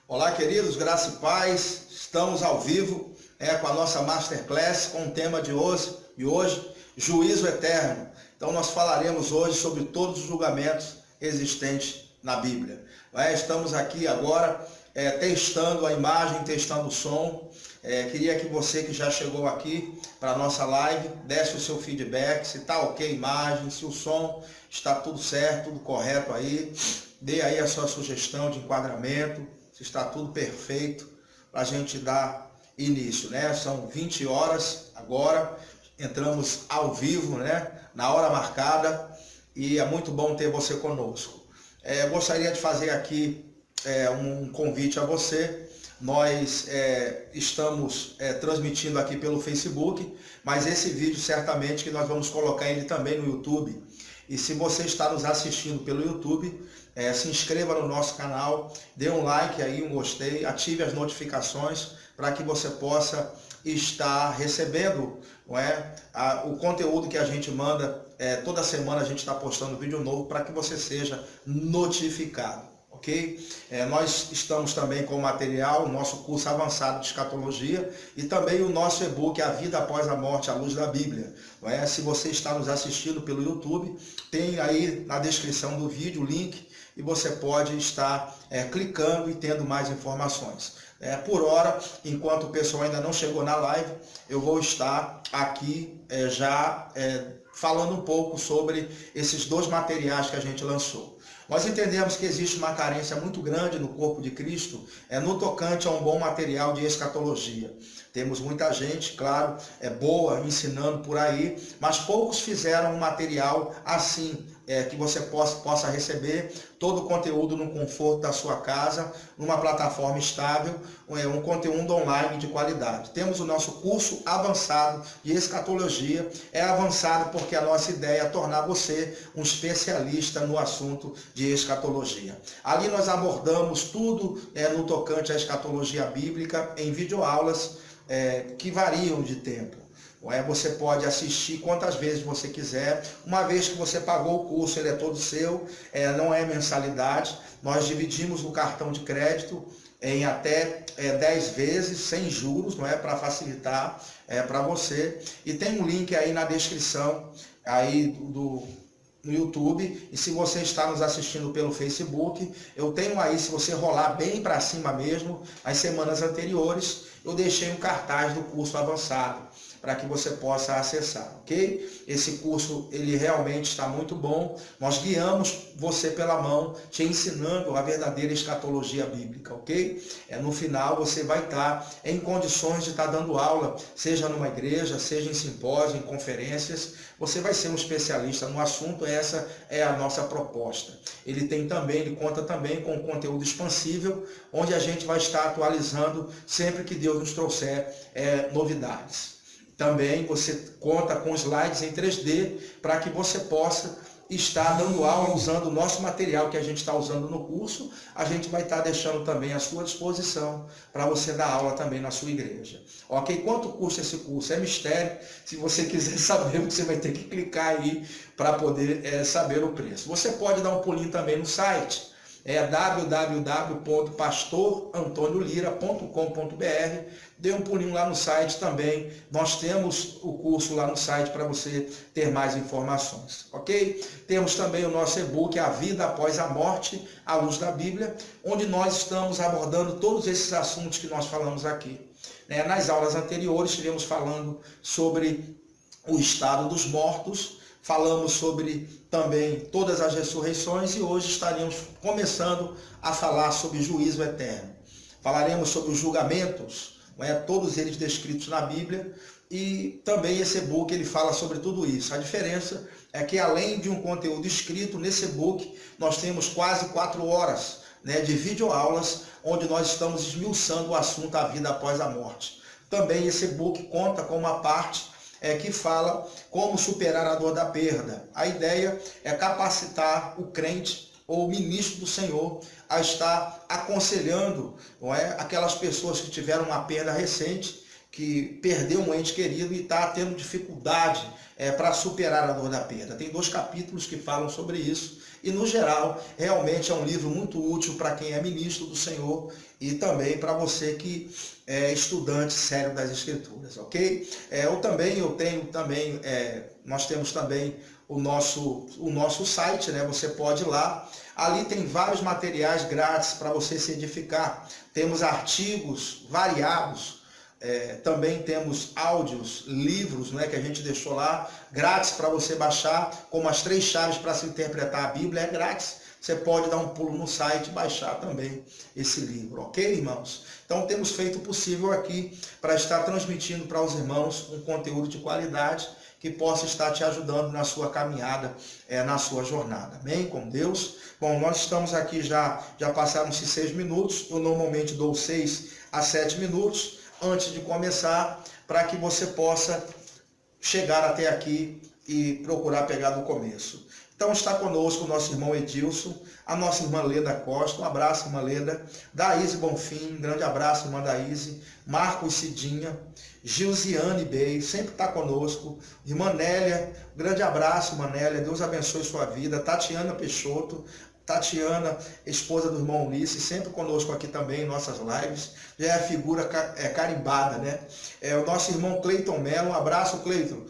Olá, queridos, graça e paz. Estamos ao vivo com a nossa Masterclass com o tema de hoje, Juízo Eterno. Então nós falaremos hoje sobre todos os julgamentos existentes na Bíblia. Estamos aqui agora testando a imagem, testando o som. Queria que você que já chegou aqui para a nossa live, desse o seu feedback, se está ok a imagem, se o som está tudo certo, tudo correto aí. Dê aí a sua sugestão de enquadramento, se está tudo perfeito para a gente dar início, né? São 20 horas agora, entramos ao vivo, né? Na hora marcada, e é muito bom ter você conosco. Gostaria de fazer aqui um convite a você. Nós estamos transmitindo aqui pelo Facebook, mas esse vídeo certamente que nós vamos colocar ele também no YouTube. E se você está nos assistindo pelo YouTube, se inscreva no nosso canal, dê um like aí, um gostei, ative as notificações para que você possa estar recebendo o conteúdo que a gente manda. Toda semana a gente está postando vídeo novo para que você seja notificado. Ok? Nós estamos também com o material, o nosso curso avançado de escatologia e também o nosso e-book A Vida Após a Morte, à Luz da Bíblia. Se você está nos assistindo pelo YouTube, tem aí na descrição do vídeo o link e você pode estar clicando e tendo mais informações. Por hora, enquanto o pessoal ainda não chegou na live, eu vou estar aqui já falando um pouco sobre esses dois materiais que a gente lançou. Nós entendemos que existe uma carência muito grande no corpo de Cristo no tocante a um bom material de escatologia. Temos muita gente, claro, boa, ensinando por aí, mas poucos fizeram um material assim, que você possa receber todo o conteúdo no conforto da sua casa, numa plataforma estável, um conteúdo online de qualidade. Temos o nosso curso avançado de escatologia, avançado porque a nossa ideia é tornar você um especialista no assunto de escatologia. Ali nós abordamos tudo no tocante à escatologia bíblica em videoaulas que variam de tempo. Você pode assistir quantas vezes você quiser. Uma vez que você pagou o curso, ele é todo seu, não é mensalidade. Nós dividimos o cartão de crédito em até 10 vezes, sem juros, para facilitar para você. E tem um link aí na descrição aí no YouTube, e se você está nos assistindo pelo Facebook, eu tenho aí, se você rolar bem para cima mesmo, as semanas anteriores, eu deixei um cartaz do curso avançado, para que você possa acessar, ok? Esse curso, ele realmente está muito bom. Nós guiamos você pela mão, te ensinando a verdadeira escatologia bíblica, ok? No final, você vai estar em condições de estar dando aula, seja numa igreja, seja em simpósio, em conferências. Você vai ser um especialista no assunto, essa é a nossa proposta. Ele conta também com conteúdo expansível, onde a gente vai estar atualizando sempre que Deus nos trouxer novidades. Também você conta com slides em 3D para que você possa estar dando aula usando o nosso material que a gente está usando no curso. A gente vai estar deixando também à sua disposição para você dar aula também na sua igreja. Ok? Quanto custa esse curso? É mistério. Se você quiser saber, você vai ter que clicar aí para poder saber o preço. Você pode dar um pulinho também no site. www.pastorantoniolira.com.br. Dê um pulinho lá no site também. Nós temos o curso lá no site para você ter mais informações, ok? Temos também o nosso e-book A Vida Após a Morte, à Luz da Bíblia, onde nós estamos abordando todos esses assuntos que nós falamos aqui. Nas aulas anteriores estivemos falando sobre o estado dos mortos, falamos sobre também todas as ressurreições e hoje estaríamos começando a falar sobre juízo eterno. Falaremos sobre os julgamentos, todos eles descritos na Bíblia, e também esse e-book ele fala sobre tudo isso. A diferença é que além de um conteúdo escrito, nesse e-book nós temos quase 4 horas de videoaulas, onde nós estamos esmiuçando o assunto A Vida Após a Morte. Também esse e-book conta com uma parte que fala como superar a dor da perda. A ideia é capacitar o crente ou o ministro do Senhor a estar aconselhando aquelas pessoas que tiveram uma perda recente, que perdeu um ente querido e está tendo dificuldade para superar a dor da perda. Tem 2 capítulos que falam sobre isso E, no geral, realmente é um livro muito útil para quem é ministro do Senhor e também para você que é estudante sério das Escrituras, ok? Nós temos também o nosso site, né? Você pode ir lá. Ali tem vários materiais grátis para você se edificar. Temos artigos variados. Também temos áudios, livros, né, que a gente deixou lá, grátis para você baixar, como as 3 chaves para se interpretar a Bíblia, é grátis. Você pode dar um pulo no site e baixar também esse livro, ok, irmãos? Então temos feito o possível aqui para estar transmitindo para os irmãos um conteúdo de qualidade que possa estar te ajudando na sua caminhada, na sua jornada, amém? Com Deus. Bom, nós estamos aqui já passaram-se 6 minutos, eu normalmente dou 6 a 7 minutos, antes de começar, para que você possa chegar até aqui e procurar pegar do começo. Então está conosco o nosso irmão Edilson, a nossa irmã Leda Costa, um abraço, irmã Leda, Daíse Bonfim, um grande abraço, irmã Daíse, Marcos Cidinha, Gilziane Bey, sempre está conosco, irmã Nélia, um grande abraço, irmã Nélia, Deus abençoe sua vida, Tatiana Peixoto, Tatiana, esposa do irmão Ulisses, sempre conosco aqui também em nossas lives, já é a figura carimbada, né? O nosso irmão Cleiton Mello, um abraço, Cleiton.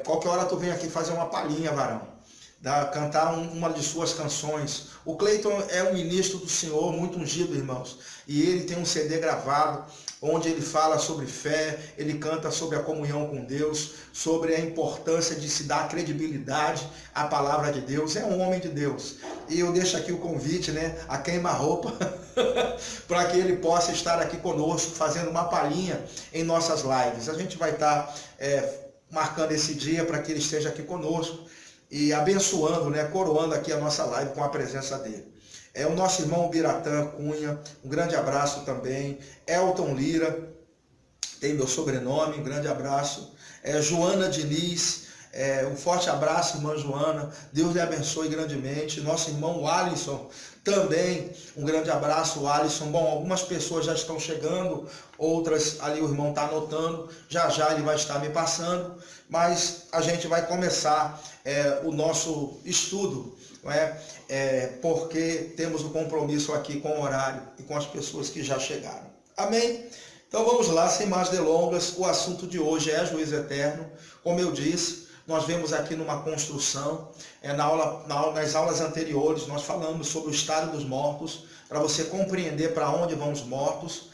Qualquer hora tu vem aqui fazer uma palhinha, varão, cantar uma de suas canções. O Cleiton é um ministro do Senhor, muito ungido, irmãos, e ele tem um CD gravado, onde ele fala sobre fé, ele canta sobre a comunhão com Deus, sobre a importância de se dar credibilidade à palavra de Deus. É um homem de Deus. E eu deixo aqui o convite, né, a queima-roupa, para que ele possa estar aqui conosco, fazendo uma palhinha em nossas lives. A gente vai estar marcando esse dia para que ele esteja aqui conosco e abençoando, né, coroando aqui a nossa live com a presença dele. O nosso irmão Biratã Cunha, um grande abraço também. Elton Lira, tem meu sobrenome, um grande abraço. Joana Diniz, um forte abraço, irmã Joana. Deus lhe abençoe grandemente. Nosso irmão Alisson, também um grande abraço, Alisson. Bom, algumas pessoas já estão chegando, outras ali o irmão está anotando. Já ele vai estar me passando, mas a gente vai começar o nosso estudo, não é? Porque temos um compromisso aqui com o horário e com as pessoas que já chegaram. Amém? Então vamos lá, sem mais delongas. O assunto de hoje é juízo eterno. Como eu disse, nós vemos aqui numa construção, nas aulas anteriores, nós falamos sobre o estado dos mortos, para você compreender para onde vão os mortos.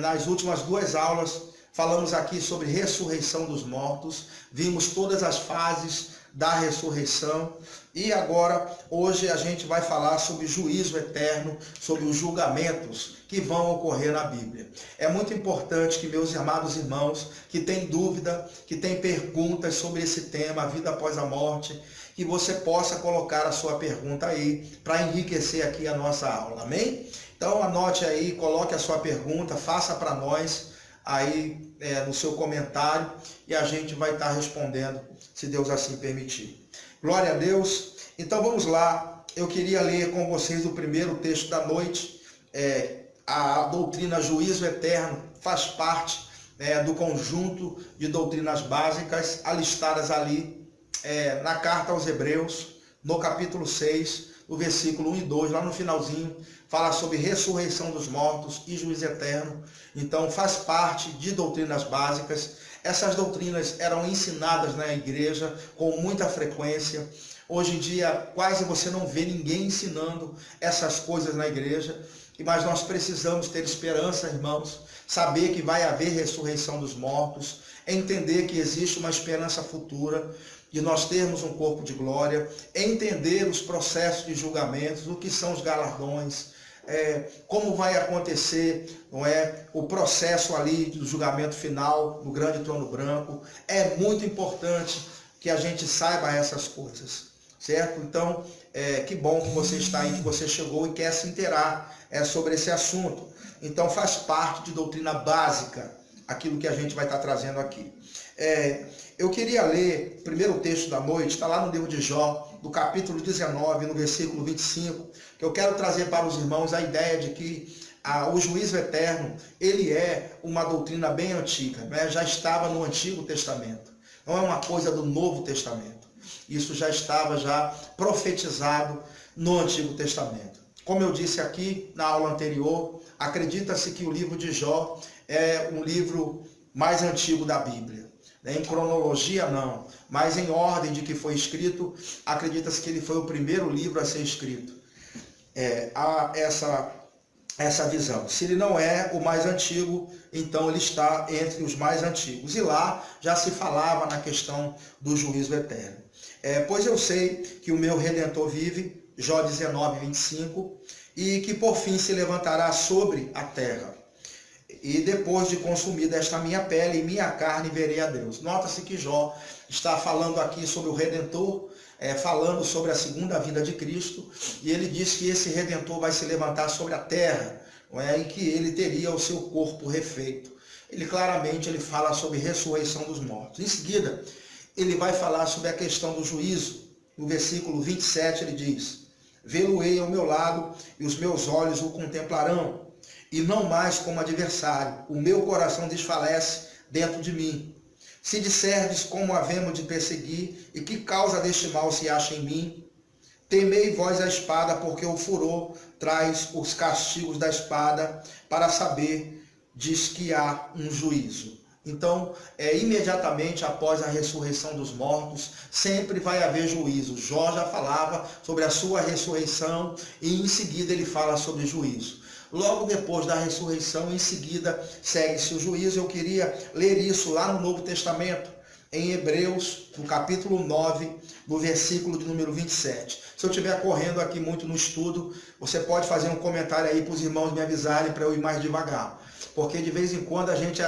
Nas últimas 2 aulas, falamos aqui sobre ressurreição dos mortos, vimos todas as fases da ressurreição. E agora, hoje a gente vai falar sobre juízo eterno, sobre os julgamentos que vão ocorrer na Bíblia. É muito importante que meus amados irmãos, que têm dúvida, que têm perguntas sobre esse tema, a vida após a morte, que você possa colocar a sua pergunta aí, para enriquecer aqui a nossa aula, amém? Então anote aí, coloque a sua pergunta, faça para nós aí no seu comentário, e a gente vai estar respondendo, se Deus assim permitir. Glória a Deus. Então vamos lá. Eu queria ler com vocês o primeiro texto da noite. A doutrina juízo eterno faz parte do conjunto de doutrinas básicas alistadas ali na carta aos Hebreus, no capítulo 6, no versículo 1 e 2, lá no finalzinho, fala sobre ressurreição dos mortos e juízo eterno. Então faz parte de doutrinas básicas. Essas doutrinas eram ensinadas na igreja com muita frequência. Hoje em dia, quase você não vê ninguém ensinando essas coisas na igreja. Mas nós precisamos ter esperança, irmãos, saber que vai haver ressurreição dos mortos, entender que existe uma esperança futura, de nós termos um corpo de glória, entender os processos de julgamentos, o que são os galardões, como vai acontecer, não é, o processo ali do julgamento final no grande trono branco. É muito importante que a gente saiba essas coisas, certo? Então, que bom que você está aí, que você chegou e quer se inteirar sobre esse assunto. Então faz parte de doutrina básica aquilo que a gente vai estar trazendo aqui. Eu queria ler o primeiro texto da noite, está lá no livro de Jó, do capítulo 19, no versículo 25, que eu quero trazer para os irmãos a ideia de que o juízo eterno, ele é uma doutrina bem antiga, né? Já estava no Antigo Testamento, não é uma coisa do Novo Testamento. Isso já estava profetizado no Antigo Testamento. Como eu disse aqui na aula anterior, acredita-se que o livro de Jó é um livro mais antigo da Bíblia. Em cronologia não, mas em ordem de que foi escrito, acredita-se que ele foi o primeiro livro a ser escrito. Há essa visão. Se ele não é o mais antigo, então ele está entre os mais antigos. E lá já se falava na questão do juízo eterno. Pois eu sei que o meu Redentor vive, Jó 19, 25, e que por fim se levantará sobre a terra. E depois de consumida esta minha pele e minha carne, verei a Deus. Nota-se que Jó está falando aqui sobre o Redentor, falando sobre a segunda vinda de Cristo, e ele diz que esse Redentor vai se levantar sobre a terra, e que ele teria o seu corpo refeito. Ele claramente fala sobre ressurreição dos mortos. Em seguida, ele vai falar sobre a questão do juízo. No versículo 27 ele diz: vê-lo-ei ao meu lado e os meus olhos o contemplarão, e não mais como adversário. O meu coração desfalece dentro de mim. Se disserdes como havemos de perseguir, e que causa deste mal se acha em mim, temei vós a espada, porque o furor traz os castigos da espada, para saber, diz que há um juízo. Então, imediatamente após a ressurreição dos mortos, sempre vai haver juízo. Jó já falava sobre a sua ressurreição e em seguida ele fala sobre juízo. Logo depois da ressurreição, em seguida, segue-se o juízo. Eu queria ler isso lá no Novo Testamento, em Hebreus, no capítulo 9, no versículo de número 27. Se eu estiver correndo aqui muito no estudo, você pode fazer um comentário aí para os irmãos me avisarem para eu ir mais devagar. Porque de vez em quando a gente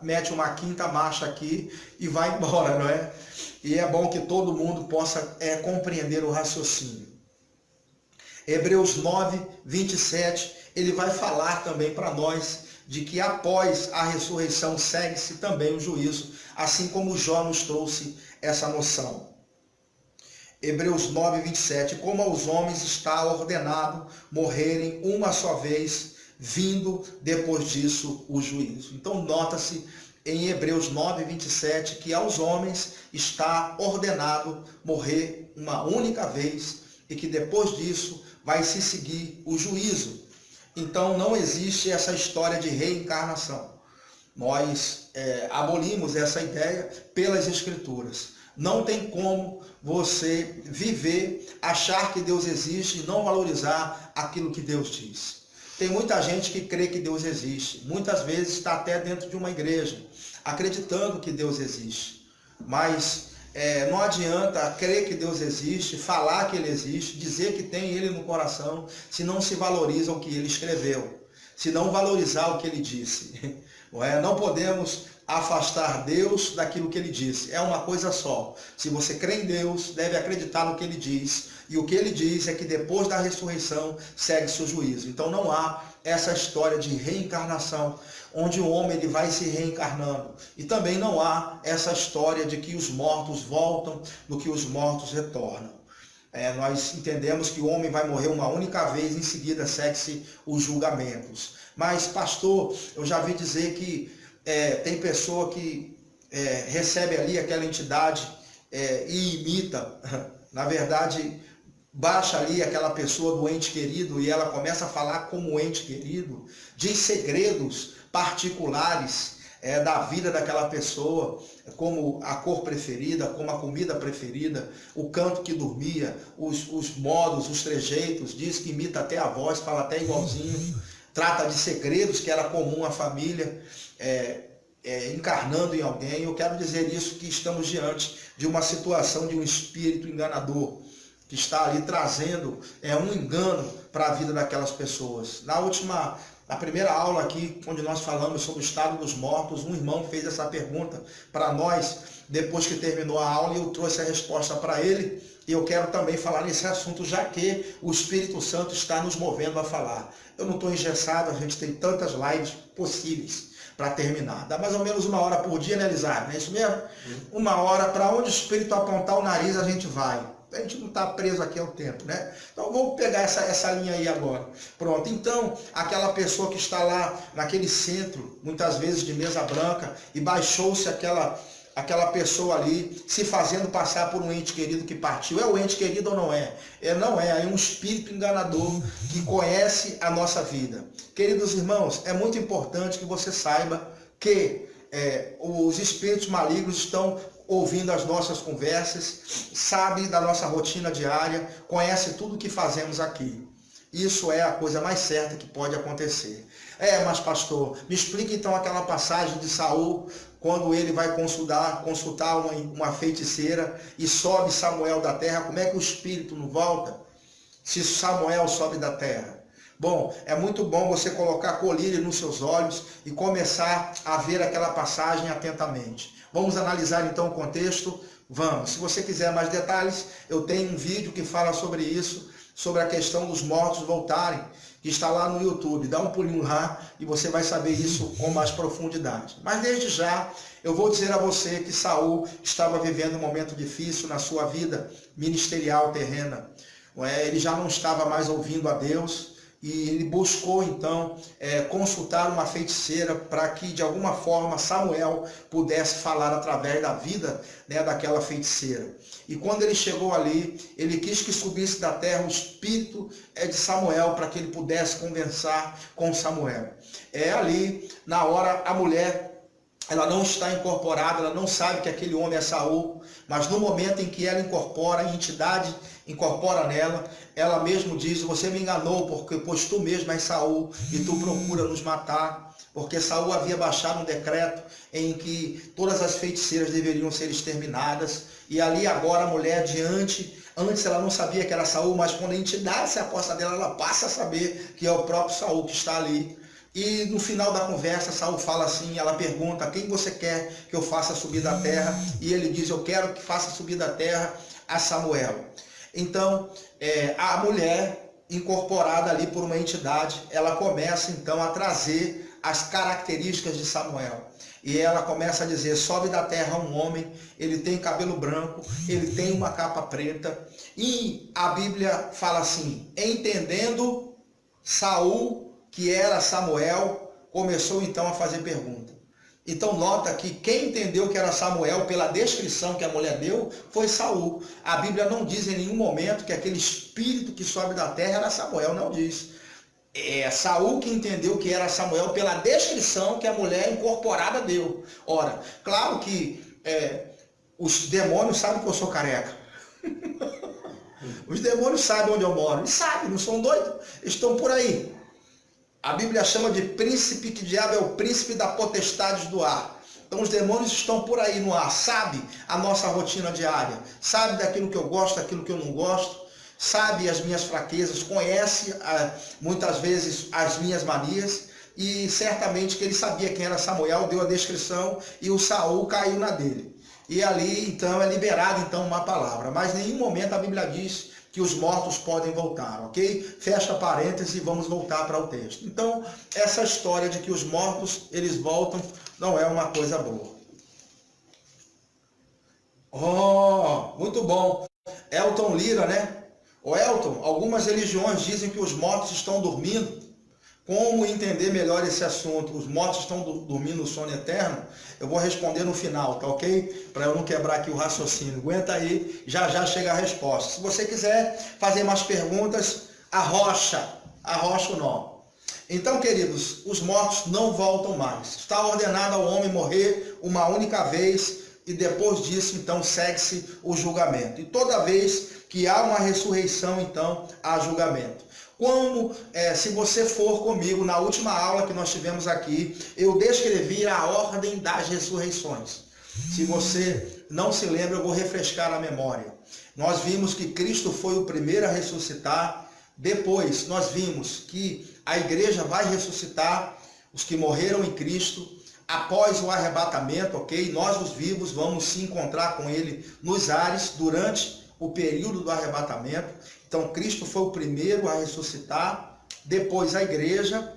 mete uma quinta marcha aqui e vai embora, não é? E é bom que todo mundo possa compreender o raciocínio. Hebreus 9, 27, ele vai falar também para nós de que após a ressurreição segue-se também o juízo, assim como Jó nos trouxe essa noção. Hebreus 9, 27, como aos homens está ordenado morrerem uma só vez, vindo depois disso o juízo. Então nota-se em Hebreus 9, 27, que aos homens está ordenado morrer uma única vez e que depois disso vai se seguir o juízo. Então não existe essa história de reencarnação. Nós abolimos essa ideia pelas Escrituras. Não tem como você viver, achar que Deus existe e não valorizar aquilo que Deus diz. Tem muita gente que crê que Deus existe. Muitas vezes está até dentro de uma igreja, acreditando que Deus existe. Mas não adianta crer que Deus existe, falar que Ele existe, dizer que tem Ele no coração, se não se valoriza o que Ele escreveu, se não valorizar o que Ele disse. Não podemos afastar Deus daquilo que Ele disse. É uma coisa só. Se você crê em Deus, deve acreditar no que Ele diz. E o que Ele diz é que depois da ressurreição segue-se o juízo. Então não há essa história de reencarnação, onde o homem ele vai se reencarnando. E também não há essa história de que os mortos voltam, do que os mortos retornam. Nós entendemos que o homem vai morrer uma única vez, em seguida segue-se os julgamentos. Mas, pastor, eu já vi dizer que tem pessoa que recebe ali aquela entidade e imita. Na verdade, baixa ali aquela pessoa do ente querido e ela começa a falar como ente querido, diz segredos particulares da vida daquela pessoa, como a cor preferida, como a comida preferida, o canto que dormia, os modos, os trejeitos, diz que imita até a voz, fala até igualzinho, trata de segredos que era comum à família, encarnando em alguém. Eu quero dizer isso, que estamos diante de uma situação de um espírito enganador, que está ali trazendo um engano para a vida daquelas pessoas. Na primeira aula aqui, onde nós falamos sobre o estado dos mortos, um irmão fez essa pergunta para nós, depois que terminou a aula, e eu trouxe a resposta para ele, e eu quero também falar nesse assunto, já que o Espírito Santo está nos movendo a falar. Eu não estou engessado, a gente tem tantas lives possíveis para terminar. Dá mais ou menos 1 hora por dia, né, Elisário? Não é isso mesmo? 1 hora, para onde o Espírito apontar o nariz, a gente vai. A gente não está preso aqui ao tempo, né? Então vou pegar essa linha aí agora. Pronto, então aquela pessoa que está lá naquele centro, muitas vezes de mesa branca, e baixou-se aquela pessoa ali se fazendo passar por um ente querido que partiu. É o ente querido ou não é? Não é, é um espírito enganador que conhece a nossa vida. Queridos irmãos, é muito importante que você saiba que os espíritos malignos estão ouvindo as nossas conversas, sabe da nossa rotina diária, conhece tudo o que fazemos aqui. Isso é a coisa mais certa que pode acontecer. Mas pastor, me explica então aquela passagem de Saul, quando ele vai consultar uma feiticeira e sobe Samuel da terra, como é que o espírito não volta se Samuel sobe da terra? Bom, é muito bom você colocar colírio nos seus olhos e começar a ver aquela passagem atentamente. Vamos analisar então o contexto? Vamos. Se você quiser mais detalhes, eu tenho um vídeo que fala sobre isso, sobre a questão dos mortos voltarem, que está lá no YouTube. Dá um pulinho lá e você vai saber isso com mais profundidade. Mas desde já, eu vou dizer a você que Saul estava vivendo um momento difícil na sua vida ministerial terrena. Ele já não estava mais ouvindo a Deus, e ele buscou então consultar uma feiticeira para que de alguma forma Samuel pudesse falar através da vida, daquela feiticeira. E quando ele chegou ali, ele quis que subisse da terra o espírito de Samuel para que ele pudesse conversar com Samuel. Ali, na hora, a mulher, ela não está incorporada, ela não sabe que aquele homem é Saul, mas no momento em que ela incorpora, a entidade incorpora nela, ela mesmo diz: você me enganou, pois tu mesmo és Saul e tu procura nos matar, porque Saul havia baixado um decreto em que todas as feiticeiras deveriam ser exterminadas, e ali agora a mulher antes ela não sabia que era Saul, mas quando a entidade se aposta dela, ela passa a saber que é o próprio Saul que está ali. E no final da conversa, Saul fala assim, ela pergunta: quem você quer que eu faça subir da terra? E ele diz: eu quero que faça subir da terra a Samuel. Então, a mulher, incorporada ali por uma entidade, ela começa então a trazer as características de Samuel. E ela começa a dizer: sobe da terra um homem, ele tem cabelo branco, ele tem uma capa preta. E a Bíblia fala assim: entendendo Saul que era Samuel, começou então a fazer pergunta. Então nota que quem entendeu que era Samuel pela descrição que a mulher deu foi Saul. A Bíblia não diz em nenhum momento que aquele espírito que sobe da terra era Samuel, não diz. É Saul que entendeu que era Samuel pela descrição que a mulher incorporada deu. Ora, claro que os demônios sabem que eu sou careca. Os demônios sabem onde eu moro. Eles sabem, não são doidos. Estão por aí. A Bíblia chama de príncipe, que diabo é o príncipe da potestade do ar. Então os demônios estão por aí no ar, sabe a nossa rotina diária, sabe daquilo que eu gosto, daquilo que eu não gosto, sabe as minhas fraquezas, conhece muitas vezes as minhas manias, e certamente que ele sabia quem era Samuel, deu a descrição e o Saul caiu na dele. E ali então é liberado então uma palavra, mas em nenhum momento a Bíblia diz que os mortos podem voltar, ok? Fecha parênteses e vamos voltar para o texto. Então, essa história de que os mortos, eles voltam, não é uma coisa boa. Oh, muito bom. Elton Lira, né? Ô Elton, algumas religiões dizem que os mortos estão dormindo. Como entender melhor esse assunto? Os mortos estão dormindo no sono eterno? Eu vou responder no final, tá ok? Para eu não quebrar aqui o raciocínio. Aguenta aí, já chega a resposta. Se você quiser fazer mais perguntas, arrocha o nó. Então, queridos, os mortos não voltam mais. Está ordenado ao homem morrer uma única vez e depois disso, então, segue-se o julgamento. E toda vez que há uma ressurreição, então, há julgamento. Se você for comigo na última aula que nós tivemos aqui, eu descrevi a ordem das ressurreições. Se você não se lembra, eu vou refrescar a memória. Nós vimos que Cristo foi o primeiro a ressuscitar. Depois, nós vimos que a igreja vai ressuscitar os que morreram em Cristo após o arrebatamento, ok? Nós, os vivos, vamos se encontrar com Ele nos ares durante o período do arrebatamento. Então, Cristo foi o primeiro a ressuscitar, depois a igreja.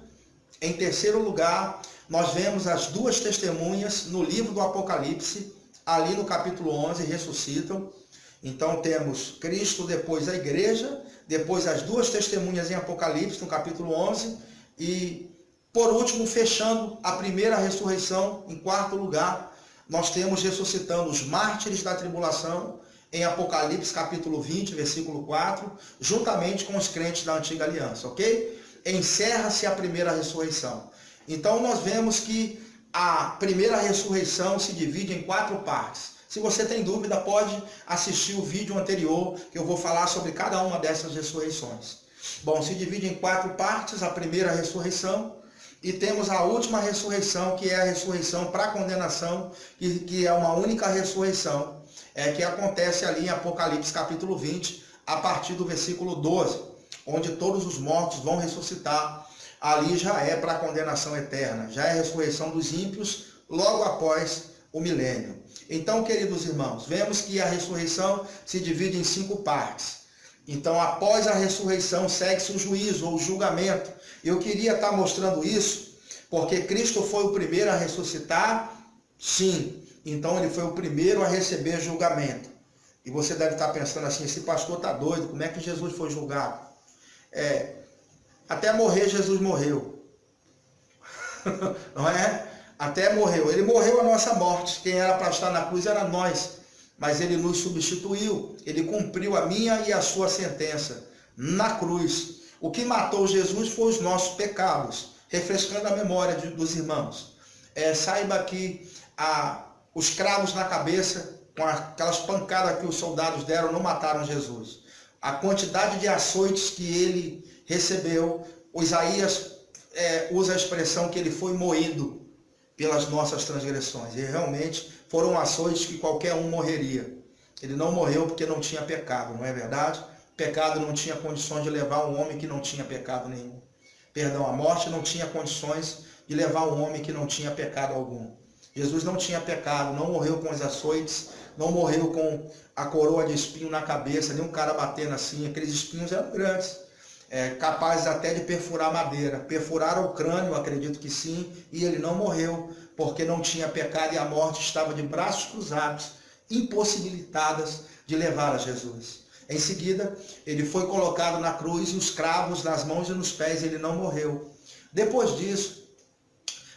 Em terceiro lugar, nós vemos as duas testemunhas no livro do Apocalipse, ali no capítulo 11, ressuscitam. Então, temos Cristo, depois a igreja, depois as duas testemunhas em Apocalipse, no capítulo 11, e, por último, fechando a primeira ressurreição, em quarto lugar, nós temos ressuscitando os mártires da tribulação, em Apocalipse capítulo 20, versículo 4, juntamente com os crentes da antiga aliança, ok? Encerra-se a primeira ressurreição. Então nós vemos que a primeira ressurreição se divide em 4 partes. Se você tem dúvida, pode assistir o vídeo anterior, que eu vou falar sobre cada uma dessas ressurreições. Bom, se divide em 4 partes, a primeira ressurreição, e temos a última ressurreição, que é a ressurreição para condenação, que é uma única ressurreição, que acontece ali em Apocalipse capítulo 20, a partir do versículo 12, onde todos os mortos vão ressuscitar. Ali já é para a condenação eterna, já é a ressurreição dos ímpios logo após o milênio. Então, queridos irmãos, vemos que a ressurreição se divide em 5 partes. Então, após a ressurreição, segue-se o juízo ou o julgamento. Eu queria estar mostrando isso, porque Cristo foi o primeiro a ressuscitar, sim. Então, ele foi o primeiro a receber julgamento. E você deve estar pensando assim, esse pastor está doido, como é que Jesus foi julgado? Até morrer, Jesus morreu. Não é? Até morreu. Ele morreu a nossa morte. Quem era para estar na cruz era nós. Mas ele nos substituiu. Ele cumpriu a minha e a sua sentença na cruz. O que matou Jesus foi os nossos pecados. Refrescando a memória dos irmãos. Saiba que os cravos na cabeça, com aquelas pancadas que os soldados deram, não mataram Jesus. A quantidade de açoites que ele recebeu, o Isaías usa a expressão que ele foi moído pelas nossas transgressões. E realmente foram açoites que qualquer um morreria. Ele não morreu porque não tinha pecado, não é verdade? Pecado não tinha condições de levar um homem que não tinha pecado nenhum. Perdão, a morte não tinha condições de levar um homem que não tinha pecado algum. Jesus não tinha pecado, não morreu com os açoites, não morreu com a coroa de espinho na cabeça, nem um cara batendo assim. Aqueles espinhos eram grandes, capazes até de perfurar madeira. Perfuraram o crânio, acredito que sim, e ele não morreu, porque não tinha pecado e a morte estava de braços cruzados, impossibilitadas de levar a Jesus. Em seguida, ele foi colocado na cruz e os cravos nas mãos e nos pés, ele não morreu. Depois disso,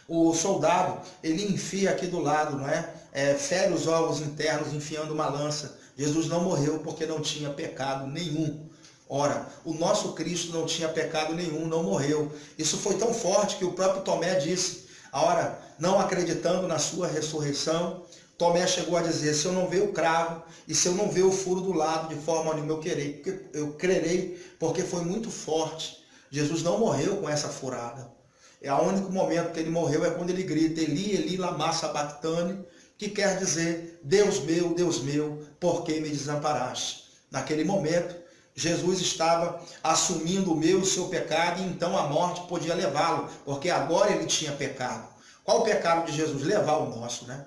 o soldado, ele enfia aqui do lado, não é? Fere os órgãos internos enfiando uma lança. Jesus não morreu porque não tinha pecado nenhum. Ora, o nosso Cristo não tinha pecado nenhum, não morreu. Isso foi tão forte que o próprio Tomé disse, não acreditando na sua ressurreição, Tomé chegou a dizer, se eu não ver o cravo e se eu não ver o furo do lado, de forma nenhuma eu crerei, porque foi muito forte. Jesus não morreu com essa furada. O único momento que ele morreu é quando ele grita, Eli, Eli, lama sabachthani, que quer dizer, Deus meu, por que me desamparaste? Naquele momento, Jesus estava assumindo o meu e o seu pecado, e então a morte podia levá-lo, porque agora ele tinha pecado. Qual o pecado de Jesus? Levar o nosso, né?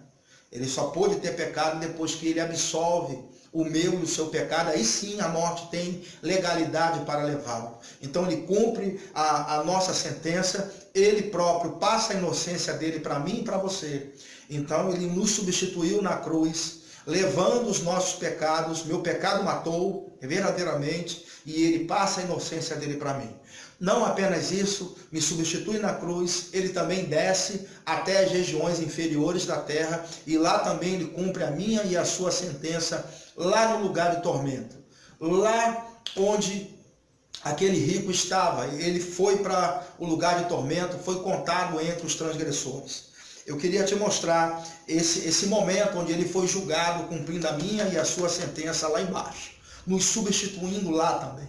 Ele só pôde ter pecado depois que ele absolve o meu e o seu pecado, aí sim a morte tem legalidade para levá-lo. Então ele cumpre a nossa sentença, ele próprio passa a inocência dele para mim e para você. Então ele nos substituiu na cruz, levando os nossos pecados, meu pecado matou verdadeiramente, e ele passa a inocência dele para mim. Não apenas isso, me substitui na cruz, ele também desce até as regiões inferiores da terra, e lá também ele cumpre a minha e a sua sentença, lá no lugar de tormento. Lá onde aquele rico estava, ele foi para o lugar de tormento, foi contado entre os transgressores. Eu queria te mostrar esse momento onde ele foi julgado, cumprindo a minha e a sua sentença lá embaixo, nos substituindo lá também.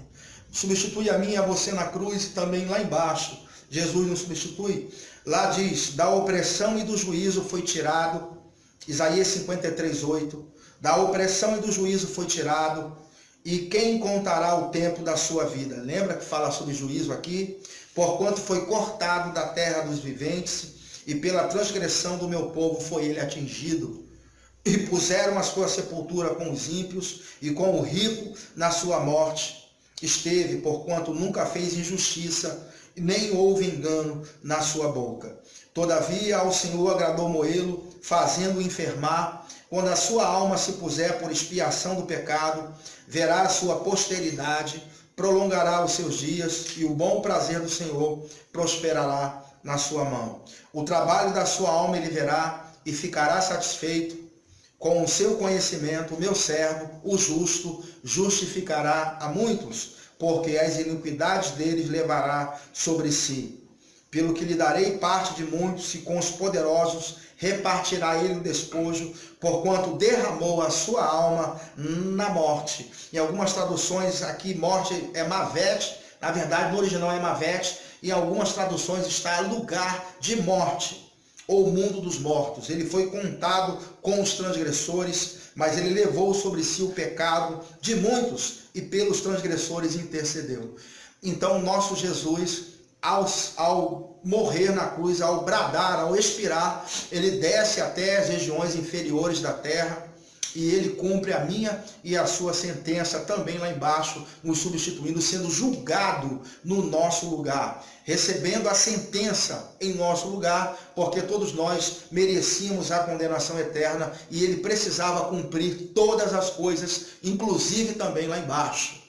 Substitui a mim e a você na cruz e também lá embaixo. Jesus nos substitui. Lá diz, da opressão e do juízo foi tirado. Isaías 53:8. Da opressão e do juízo foi tirado. E quem contará o tempo da sua vida? Lembra que fala sobre juízo aqui? Porquanto foi cortado da terra dos viventes, e pela transgressão do meu povo foi ele atingido. E puseram a sua sepultura com os ímpios, e com o rico na sua morte esteve, porquanto nunca fez injustiça, nem houve engano na sua boca. Todavia ao Senhor agradou moê-lo, fazendo-o enfermar. Quando a sua alma se puser por expiação do pecado, verá a sua posteridade, prolongará os seus dias, e o bom prazer do Senhor prosperará na sua mão. O trabalho da sua alma ele verá, e ficará satisfeito com o seu conhecimento, o meu servo, o justo, justificará a muitos, porque as iniquidades deles levará sobre si. Pelo que lhe darei parte de muitos, e com os poderosos repartirá ele o despojo, porquanto derramou a sua alma na morte. Em algumas traduções aqui, morte é Mavete, na verdade no original é Mavete, e em algumas traduções está lugar de morte, ou mundo dos mortos. Ele foi contado com os transgressores, mas ele levou sobre si o pecado de muitos e pelos transgressores intercedeu. Então, nosso Jesus, ao morrer na cruz, ao bradar, ao expirar, ele desce até as regiões inferiores da terra e ele cumpre a minha e a sua sentença também lá embaixo, nos substituindo, sendo julgado no nosso lugar, recebendo a sentença em nosso lugar, porque todos nós merecíamos a condenação eterna e ele precisava cumprir todas as coisas, inclusive também lá embaixo.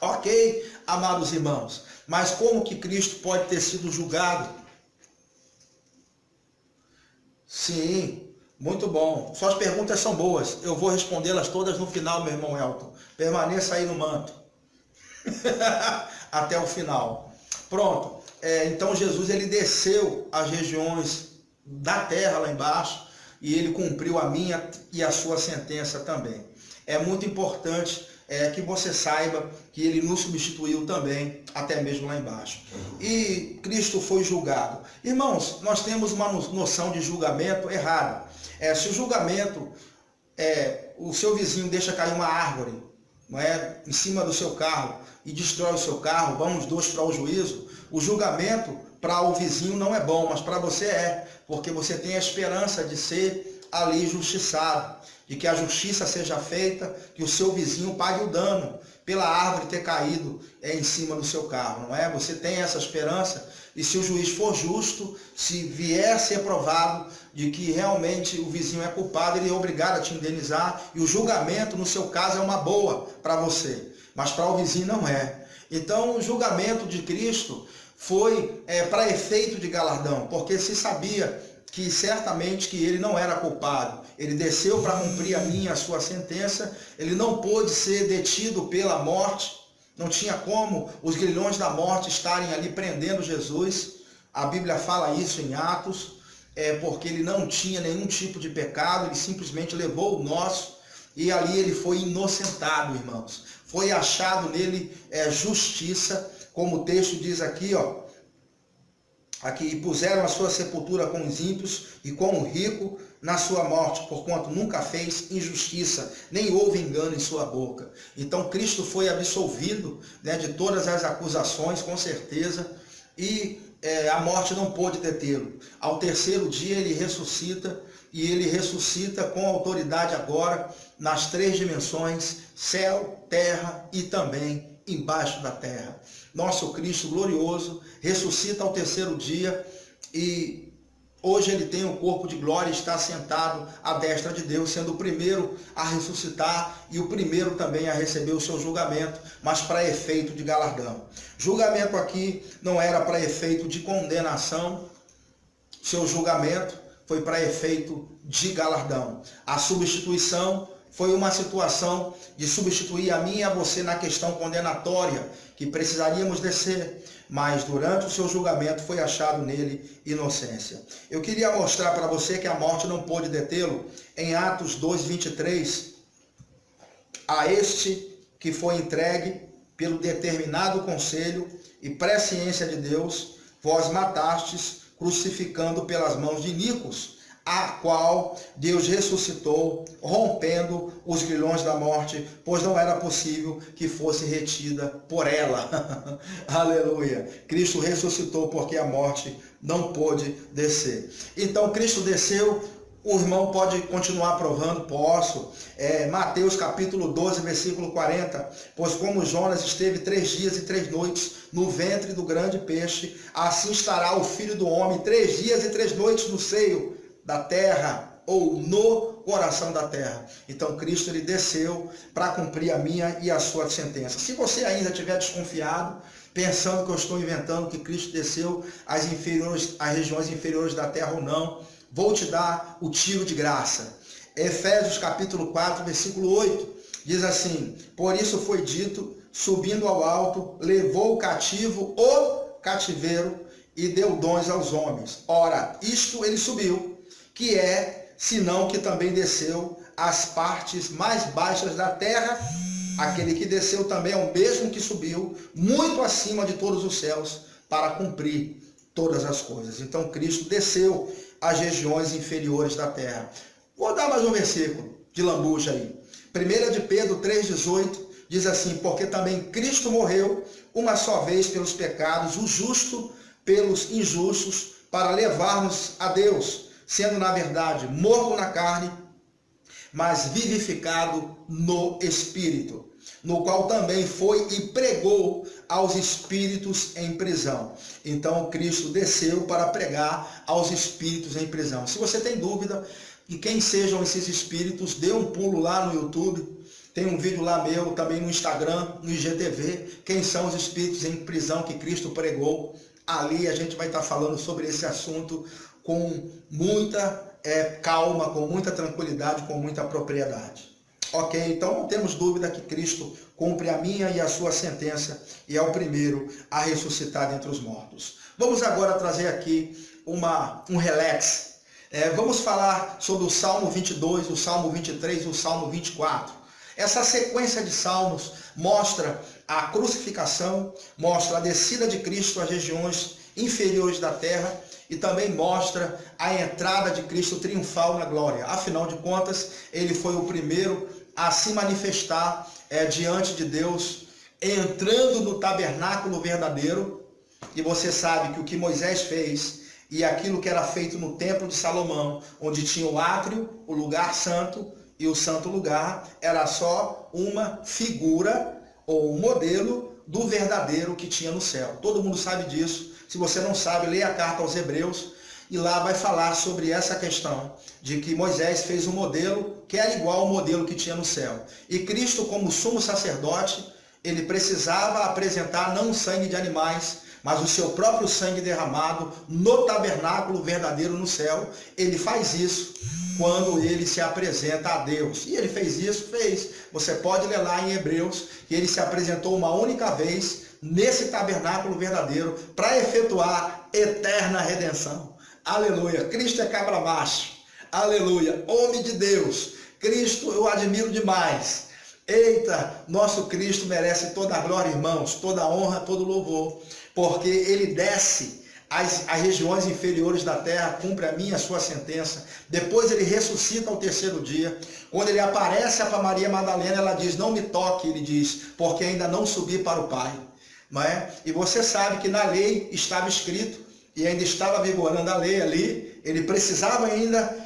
Ok, amados irmãos, mas como que Cristo pode ter sido julgado? Sim, muito bom. Suas perguntas são boas. Eu vou respondê-las todas no final, meu irmão Elton. Permaneça aí no manto. Até o final. Pronto. Então Jesus ele desceu às regiões da terra lá embaixo e ele cumpriu a minha e a sua sentença também. É muito importante que você saiba que ele nos substituiu também, até mesmo lá embaixo. E Cristo foi julgado. Irmãos, nós temos uma noção de julgamento errada. Se o julgamento, o seu vizinho deixa cair uma árvore, não é, em cima do seu carro e destrói o seu carro, vão os dois para o juízo, o julgamento para o vizinho não é bom, mas para você porque você tem a esperança de ser ali justiçado, de que a justiça seja feita, que o seu vizinho pague o dano pela árvore ter caído em cima do seu carro, não é? Você tem essa esperança, e se o juiz for justo, se vier a ser provado de que realmente o vizinho é culpado, ele é obrigado a te indenizar, e o julgamento, no seu caso, é uma boa para você, mas para o vizinho não é. Então, o julgamento de Cristo foi para efeito de galardão, porque se sabia que certamente que ele não era culpado. Ele desceu para cumprir a minha e a sua sentença, ele não pôde ser detido pela morte, não tinha como os grilhões da morte estarem ali prendendo Jesus. A Bíblia fala isso em Atos, porque ele não tinha nenhum tipo de pecado, ele simplesmente levou o nosso, e ali ele foi inocentado, irmãos. Foi achado nele justiça, como o texto diz aqui, aqui, e puseram a sua sepultura com os ímpios e com o rico na sua morte, porquanto nunca fez injustiça, nem houve engano em sua boca. Então Cristo foi absolvido, de todas as acusações, com certeza, e a morte não pôde detê-lo. Ao terceiro dia ele ressuscita, e ele ressuscita com autoridade agora nas três dimensões, céu, terra e também embaixo da terra. Nosso Cristo glorioso ressuscita ao terceiro dia e hoje ele tem um corpo de glória e está sentado à destra de Deus, sendo o primeiro a ressuscitar e o primeiro também a receber o seu julgamento, mas para efeito de galardão. Julgamento aqui não era para efeito de condenação, seu julgamento foi para efeito de galardão. A substituição foi uma situação de substituir a mim e a você na questão condenatória, que precisaríamos descer, mas durante o seu julgamento foi achado nele inocência. Eu queria mostrar para você que a morte não pôde detê-lo em Atos 2:23, a este que foi entregue pelo determinado conselho e presciência de Deus, vós matastes, crucificando pelas mãos de Nicos, a qual Deus ressuscitou, rompendo os grilhões da morte, pois não era possível que fosse retida por ela. Aleluia! Cristo ressuscitou porque a morte não pôde descer. Então Cristo desceu. O irmão pode continuar provando? Posso. Mateus capítulo 12, versículo 40. Pois como Jonas esteve 3 dias e 3 noites no ventre do grande peixe, assim estará o Filho do Homem 3 dias e 3 noites no seio da terra, ou no coração da terra. Então Cristo ele desceu para cumprir a minha e a sua sentença. Se você ainda estiver desconfiado, pensando que eu estou inventando que Cristo desceu às regiões inferiores da terra ou não, vou te dar o tiro de graça. Efésios capítulo 4, versículo 8, diz assim: por isso foi dito, subindo ao alto, levou o cativo o cativeiro e deu dons aos homens. Ora, isto ele subiu, que é, senão que também desceu às partes mais baixas da terra. Aquele que desceu também é o mesmo que subiu, muito acima de todos os céus, para cumprir todas as coisas. Então Cristo desceu às regiões inferiores da terra. Vou dar mais um versículo de lambuja aí. 1 de Pedro 3,18 diz assim: porque também Cristo morreu uma só vez pelos pecados, o justo pelos injustos, para levar-nos a Deus, sendo na verdade morto na carne, mas vivificado no Espírito, no qual também foi e pregou aos espíritos em prisão. Então Cristo desceu para pregar aos espíritos em prisão. Se você tem dúvida de quem sejam esses espíritos, dê um pulo lá no YouTube, tem um vídeo lá meu, também no Instagram, no IGTV, quem são os espíritos em prisão que Cristo pregou. Ali a gente vai estar falando sobre esse assunto com muita calma, com muita tranquilidade, com muita propriedade. Ok, então não temos dúvida que Cristo cumpre a minha e a sua sentença e é o primeiro a ressuscitar dentre os mortos. Vamos agora trazer aqui um relax. Vamos falar sobre o Salmo 22, o Salmo 23 e o Salmo 24. Essa sequência de salmos mostra a crucificação, mostra a descida de Cristo às regiões inferiores da terra e também mostra a entrada de Cristo triunfal na glória. Afinal de contas, ele foi o primeiro a se manifestar diante de Deus, entrando no tabernáculo verdadeiro. E você sabe que o que Moisés fez e aquilo que era feito no templo de Salomão, onde tinha o átrio, o lugar santo e o santo lugar, era só uma figura ou um modelo do verdadeiro que tinha no céu. Todo mundo sabe disso. Se você não sabe, leia a carta aos Hebreus e lá vai falar sobre essa questão de que Moisés fez um modelo que era igual ao modelo que tinha no céu. E Cristo, como sumo sacerdote, ele precisava apresentar não sangue de animais, mas o seu próprio sangue derramado no tabernáculo verdadeiro no céu. Ele faz isso quando ele se apresenta a Deus. E ele fez isso? Fez. Você pode ler lá em Hebreus que ele se apresentou uma única vez nesse tabernáculo verdadeiro para efetuar eterna redenção. Aleluia. Cristo é cabra macho. Aleluia. Homem de Deus. Cristo eu admiro demais. Eita, nosso Cristo merece toda a glória, irmãos, toda a honra, todo o louvor, porque ele desce às regiões inferiores da terra, cumpre a minha e a sua sentença. Depois ele ressuscita ao terceiro dia. Quando ele aparece para Maria Madalena, ela diz: não me toque, ele diz, porque ainda não subi para o Pai. Não é? E você sabe que na lei estava escrito, e ainda estava vigorando a lei ali, ele precisava ainda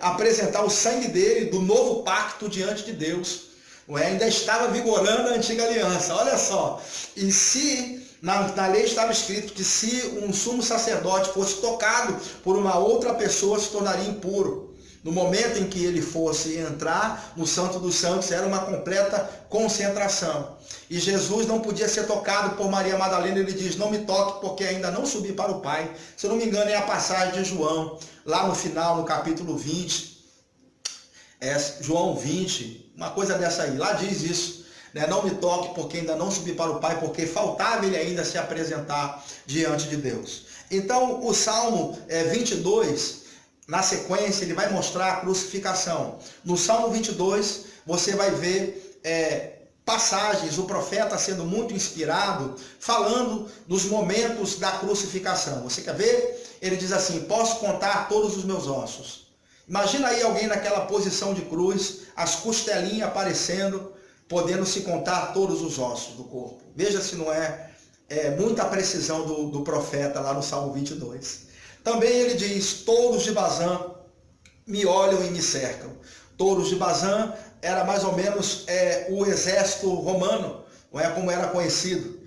apresentar o sangue dele, do novo pacto diante de Deus. Não é? Ainda estava vigorando a antiga aliança, olha só. E se na lei estava escrito que se um sumo sacerdote fosse tocado por uma outra pessoa, se tornaria impuro. No momento em que ele fosse entrar no Santo dos Santos, era uma completa concentração. E Jesus não podia ser tocado por Maria Madalena. Ele diz: não me toque, porque ainda não subi para o Pai. Se eu não me engano, é a passagem de João, lá no final, no capítulo 20. João 20, uma coisa dessa aí. Lá diz isso. Não me toque, porque ainda não subi para o Pai, porque faltava ele ainda se apresentar diante de Deus. Então, o Salmo 22... na sequência, ele vai mostrar a crucificação. No Salmo 22, você vai ver passagens, o profeta sendo muito inspirado, falando dos momentos da crucificação. Você quer ver? Ele diz assim: posso contar todos os meus ossos. Imagina aí alguém naquela posição de cruz, as costelinhas aparecendo, podendo se contar todos os ossos do corpo. Veja se não é muita precisão do profeta lá no Salmo 22. Também ele diz: touros de Bazã me olham e me cercam. Touros de Bazã era mais ou menos o exército romano, não é como era conhecido,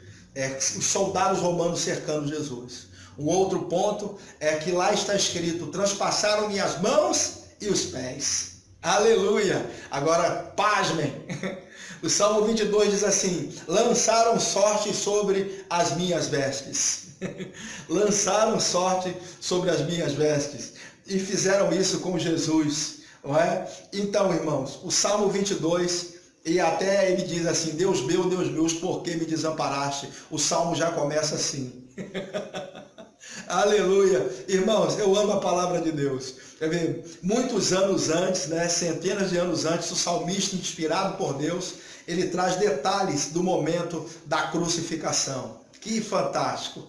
os soldados romanos cercando Jesus. Um outro ponto é que lá está escrito: transpassaram minhas mãos e os pés. Aleluia! Agora, pasmem, o Salmo 22 diz assim: lançaram sorte sobre as minhas vestes. Lançaram sorte sobre as minhas vestes. e fizeram isso com Jesus, não é? Então, irmãos, o Salmo 22, e até ele diz assim, Deus meu, por que me desamparaste? O Salmo já começa assim. Aleluia! Irmãos, eu amo a palavra de Deus. Quer ver? Muitos anos antes, né, centenas de anos antes, o salmista, inspirado por Deus, ele traz detalhes do momento da crucificação. Que fantástico!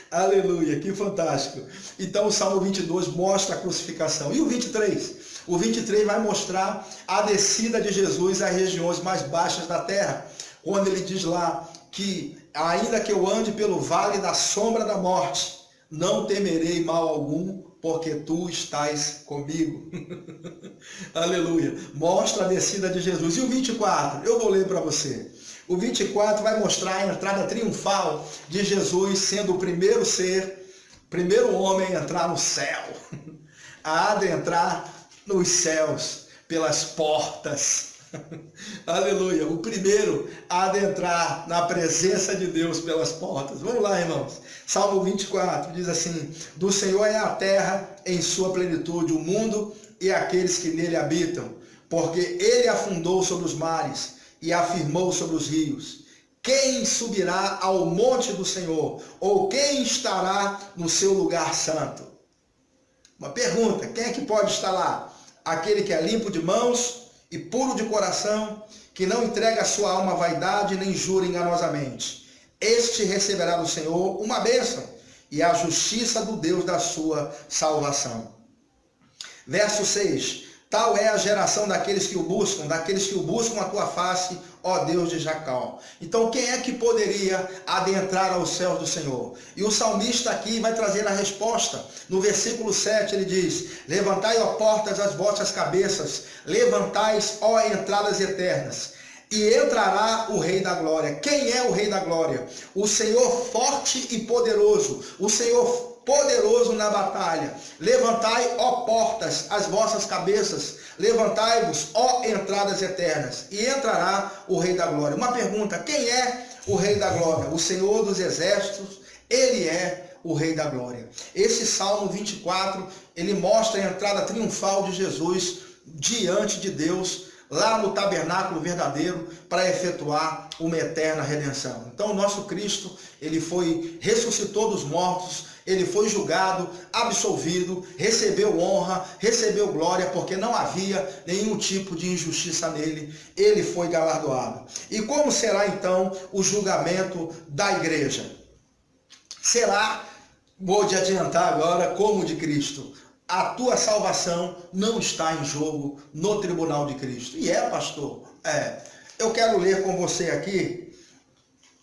Aleluia, que fantástico! Então o Salmo 22 mostra a crucificação. E o 23? O 23 vai mostrar a descida de Jesus às regiões mais baixas da terra, quando ele diz lá que ainda que eu ande pelo vale da sombra da morte, não temerei mal algum, porque tu estás comigo. Aleluia. Mostra a descida de Jesus. E o 24? Eu vou ler para você. O 24 vai mostrar a entrada triunfal de Jesus, sendo o primeiro ser, primeiro homem a entrar no céu, a adentrar nos céus pelas portas. Aleluia, o primeiro a adentrar na presença de Deus pelas portas. Vamos lá, irmãos. Salmo 24 diz assim: do Senhor é a terra em sua plenitude, o mundo e aqueles que nele habitam, porque ele afundou sobre os mares e afirmou sobre os rios. Quem subirá ao monte do Senhor? Ou quem estará no seu lugar santo? Uma pergunta: quem é que pode estar lá? Aquele que é limpo de mãos e puro de coração, que não entrega a sua alma à vaidade, nem jura enganosamente. Este receberá do Senhor uma bênção e a justiça do Deus da sua salvação. Verso 6. Tal é a geração daqueles que o buscam a tua face, ó Deus de Jacó. Então, quem é que poderia adentrar aos céus do Senhor? E o salmista aqui vai trazer a resposta. No versículo 7 ele diz: levantai, ó portas, as vossas cabeças, levantais, ó entradas eternas, e entrará o Rei da Glória. Quem é o Rei da Glória? O Senhor forte e poderoso, o Senhor poderoso na batalha. Levantai, ó portas, as vossas cabeças, levantai-vos, ó entradas eternas, e entrará o Rei da Glória. Uma pergunta: quem é o Rei da Glória? O Senhor dos Exércitos, ele é o Rei da Glória. Esse Salmo 24, ele mostra a entrada triunfal de Jesus diante de Deus, lá no tabernáculo verdadeiro, para efetuar uma eterna redenção. Então o nosso Cristo, ele ressuscitou dos mortos, ele foi julgado, absolvido, recebeu honra, recebeu glória, porque não havia nenhum tipo de injustiça nele, ele foi galardoado. E como será então o julgamento da igreja? Será, vou te adiantar agora, como de Cristo. A tua salvação não está em jogo no tribunal de Cristo. E pastor? Eu quero ler com você aqui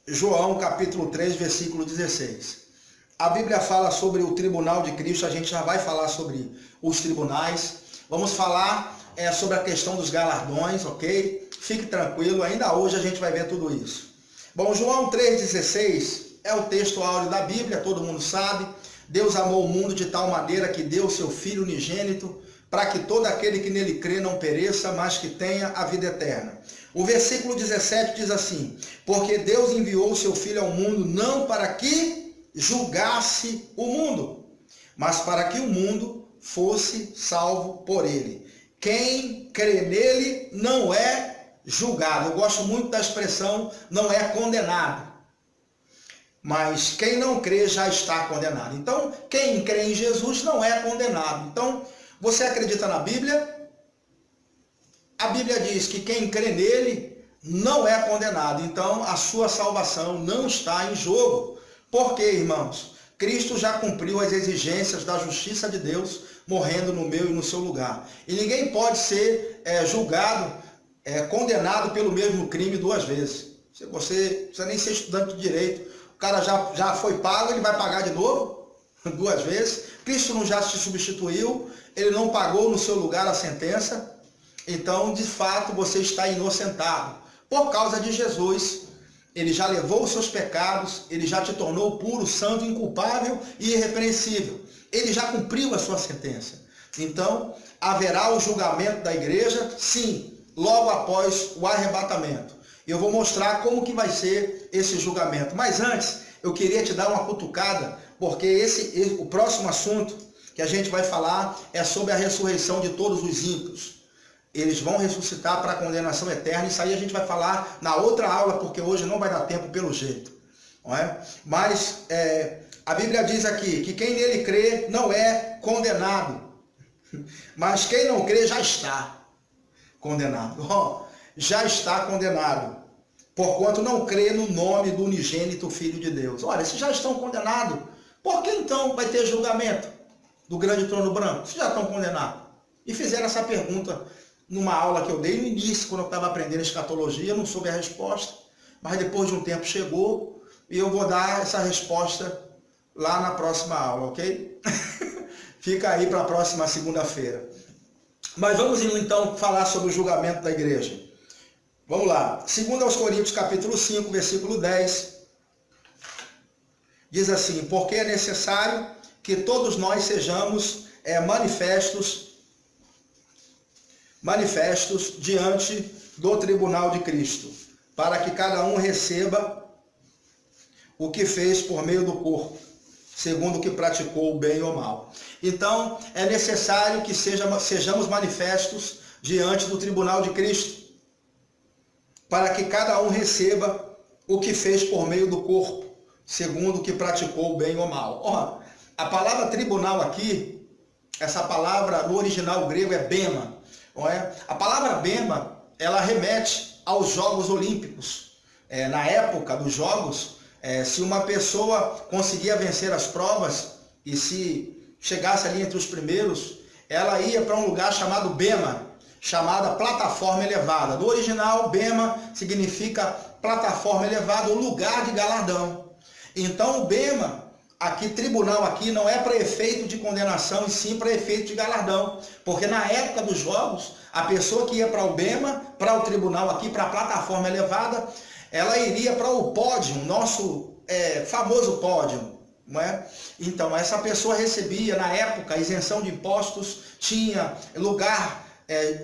João capítulo 3, versículo 16. A Bíblia fala sobre o tribunal de Cristo, a gente já vai falar sobre os tribunais. Vamos falar sobre a questão dos galardões, ok? Fique tranquilo, ainda hoje a gente vai ver tudo isso. Bom, João 3,16 é o texto áureo da Bíblia, todo mundo sabe. Deus amou o mundo de tal maneira que deu o seu Filho unigênito, para que todo aquele que nele crê não pereça, mas que tenha a vida eterna. O versículo 17 diz assim: porque Deus enviou o seu Filho ao mundo não para que julgasse o mundo, mas para que o mundo fosse salvo por ele. Quem crê nele não é julgado. Eu gosto muito da expressão não é condenado. Mas quem não crê já está condenado. Então, quem crê em Jesus não é condenado. Então, você acredita na Bíblia? A Bíblia diz que quem crê nele não é condenado. Então, a sua salvação não está em jogo. Por quê, irmãos? Cristo já cumpriu as exigências da justiça de Deus, morrendo no meu e no seu lugar. E ninguém pode ser julgado, condenado pelo mesmo crime duas vezes. Se você precisa nem ser estudante de direito, o cara já foi pago, ele vai pagar de novo, duas vezes. Cristo não já se substituiu, ele não pagou no seu lugar a sentença. Então, de fato, você está inocentado. Por causa de Jesus, ele já levou os seus pecados, ele já te tornou puro, santo, inculpável e irrepreensível. Ele já cumpriu a sua sentença. Então, haverá o julgamento da igreja, sim, logo após o arrebatamento. Eu vou mostrar como que vai ser esse julgamento. Mas antes, eu queria te dar uma cutucada, porque o próximo assunto que a gente vai falar é sobre a ressurreição de todos os ímpios. Eles vão ressuscitar para a condenação eterna. Isso aí a gente vai falar na outra aula, porque hoje não vai dar tempo pelo jeito. Não é? Mas a Bíblia diz aqui que quem nele crê não é condenado. Mas quem não crê já está condenado. Já está condenado. Porquanto não crê no nome do unigênito Filho de Deus. Olha, se já estão condenados, por que então vai ter julgamento do grande trono branco? Se já estão condenados. E fizeram essa pergunta numa aula que eu dei no início, quando eu estava aprendendo escatologia, eu não soube a resposta, mas depois de um tempo chegou e eu vou dar essa resposta lá na próxima aula, ok? Fica aí para a próxima segunda-feira. Mas vamos então falar sobre o julgamento da igreja. Vamos lá. 2 Coríntios capítulo 5, versículo 10. Diz assim: porque é necessário que todos nós sejamos manifestos diante do tribunal de Cristo, para que cada um receba o que fez por meio do corpo, segundo o que praticou o bem ou mal. Então, é necessário que sejamos manifestos diante do tribunal de Cristo, para que cada um receba o que fez por meio do corpo, segundo o que praticou o bem ou mal. Ó, a palavra tribunal aqui, essa palavra no original grego é bema. Não é? A palavra bema, ela remete aos Jogos Olímpicos. Na época dos Jogos, se uma pessoa conseguia vencer as provas e se chegasse ali entre os primeiros, ela ia para um lugar chamado bema, chamada plataforma elevada. No original, bema significa plataforma elevada, ou lugar de galardão. Então, o bema, aqui, tribunal aqui, não é para efeito de condenação, e sim para efeito de galardão. Porque na época dos jogos, a pessoa que ia para o bema, para o tribunal aqui, para a plataforma elevada, ela iria para o pódio, nosso famoso pódio. Não é? Então, essa pessoa recebia, na época, isenção de impostos, tinha lugar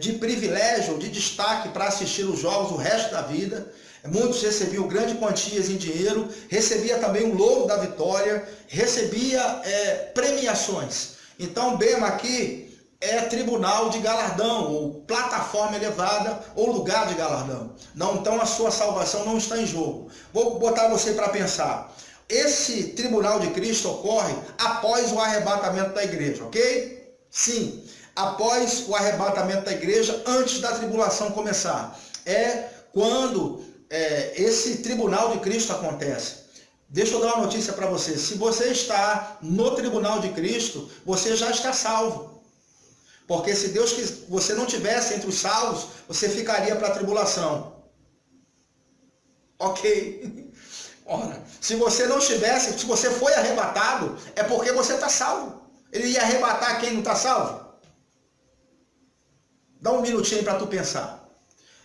de privilégio, de destaque para assistir os jogos o resto da vida. Muitos recebiam grandes quantias em dinheiro, recebia também o louro da vitória, recebia premiações. Então, bema aqui é tribunal de galardão, ou plataforma elevada, ou lugar de galardão. Não, então a sua salvação não está em jogo. Vou botar você para pensar. Esse tribunal de Cristo ocorre após o arrebatamento da igreja, ok? Sim, após o arrebatamento da igreja, antes da tribulação começar. É quando esse tribunal de Cristo acontece. Deixa eu dar uma notícia para você. Se você está no tribunal de Cristo, você já está salvo. Porque se Deus que você não tivesse entre os salvos, você ficaria para a tribulação. Ok? Ora, se você não estivesse, se você foi arrebatado, é porque você está salvo. Ele ia arrebatar quem não está salvo? Dá um minutinho para tu pensar.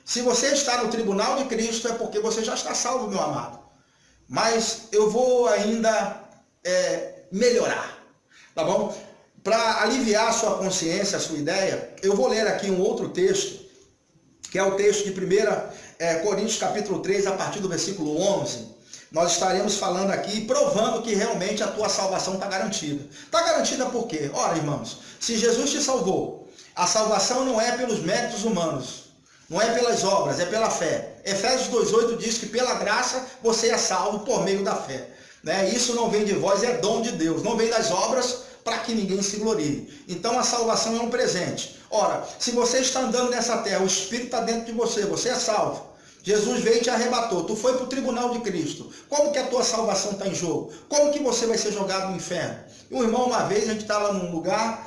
Se você está no tribunal de Cristo, é porque você já está salvo, meu amado. Mas eu vou ainda melhorar, tá bom? Para aliviar a sua consciência, a sua ideia, eu vou ler aqui um outro texto, que é o texto de 1 Coríntios capítulo 3, a partir do versículo 11. Nós estaremos falando aqui, provando que realmente a tua salvação está garantida. Está garantida por quê? Ora, irmãos, se Jesus te salvou, a salvação não é pelos méritos humanos, não é pelas obras, é pela fé. Efésios 2,8 diz que pela graça você é salvo por meio da fé. Né? Isso não vem de vós, é dom de Deus, não vem das obras para que ninguém se glorie. Então a salvação é um presente. Ora, se você está andando nessa terra, o Espírito está dentro de você, você é salvo. Jesus veio e te arrebatou, tu foi para o tribunal de Cristo. Como que a tua salvação está em jogo? Como que você vai ser jogado no inferno? E um irmão, uma vez, a gente estava num lugar,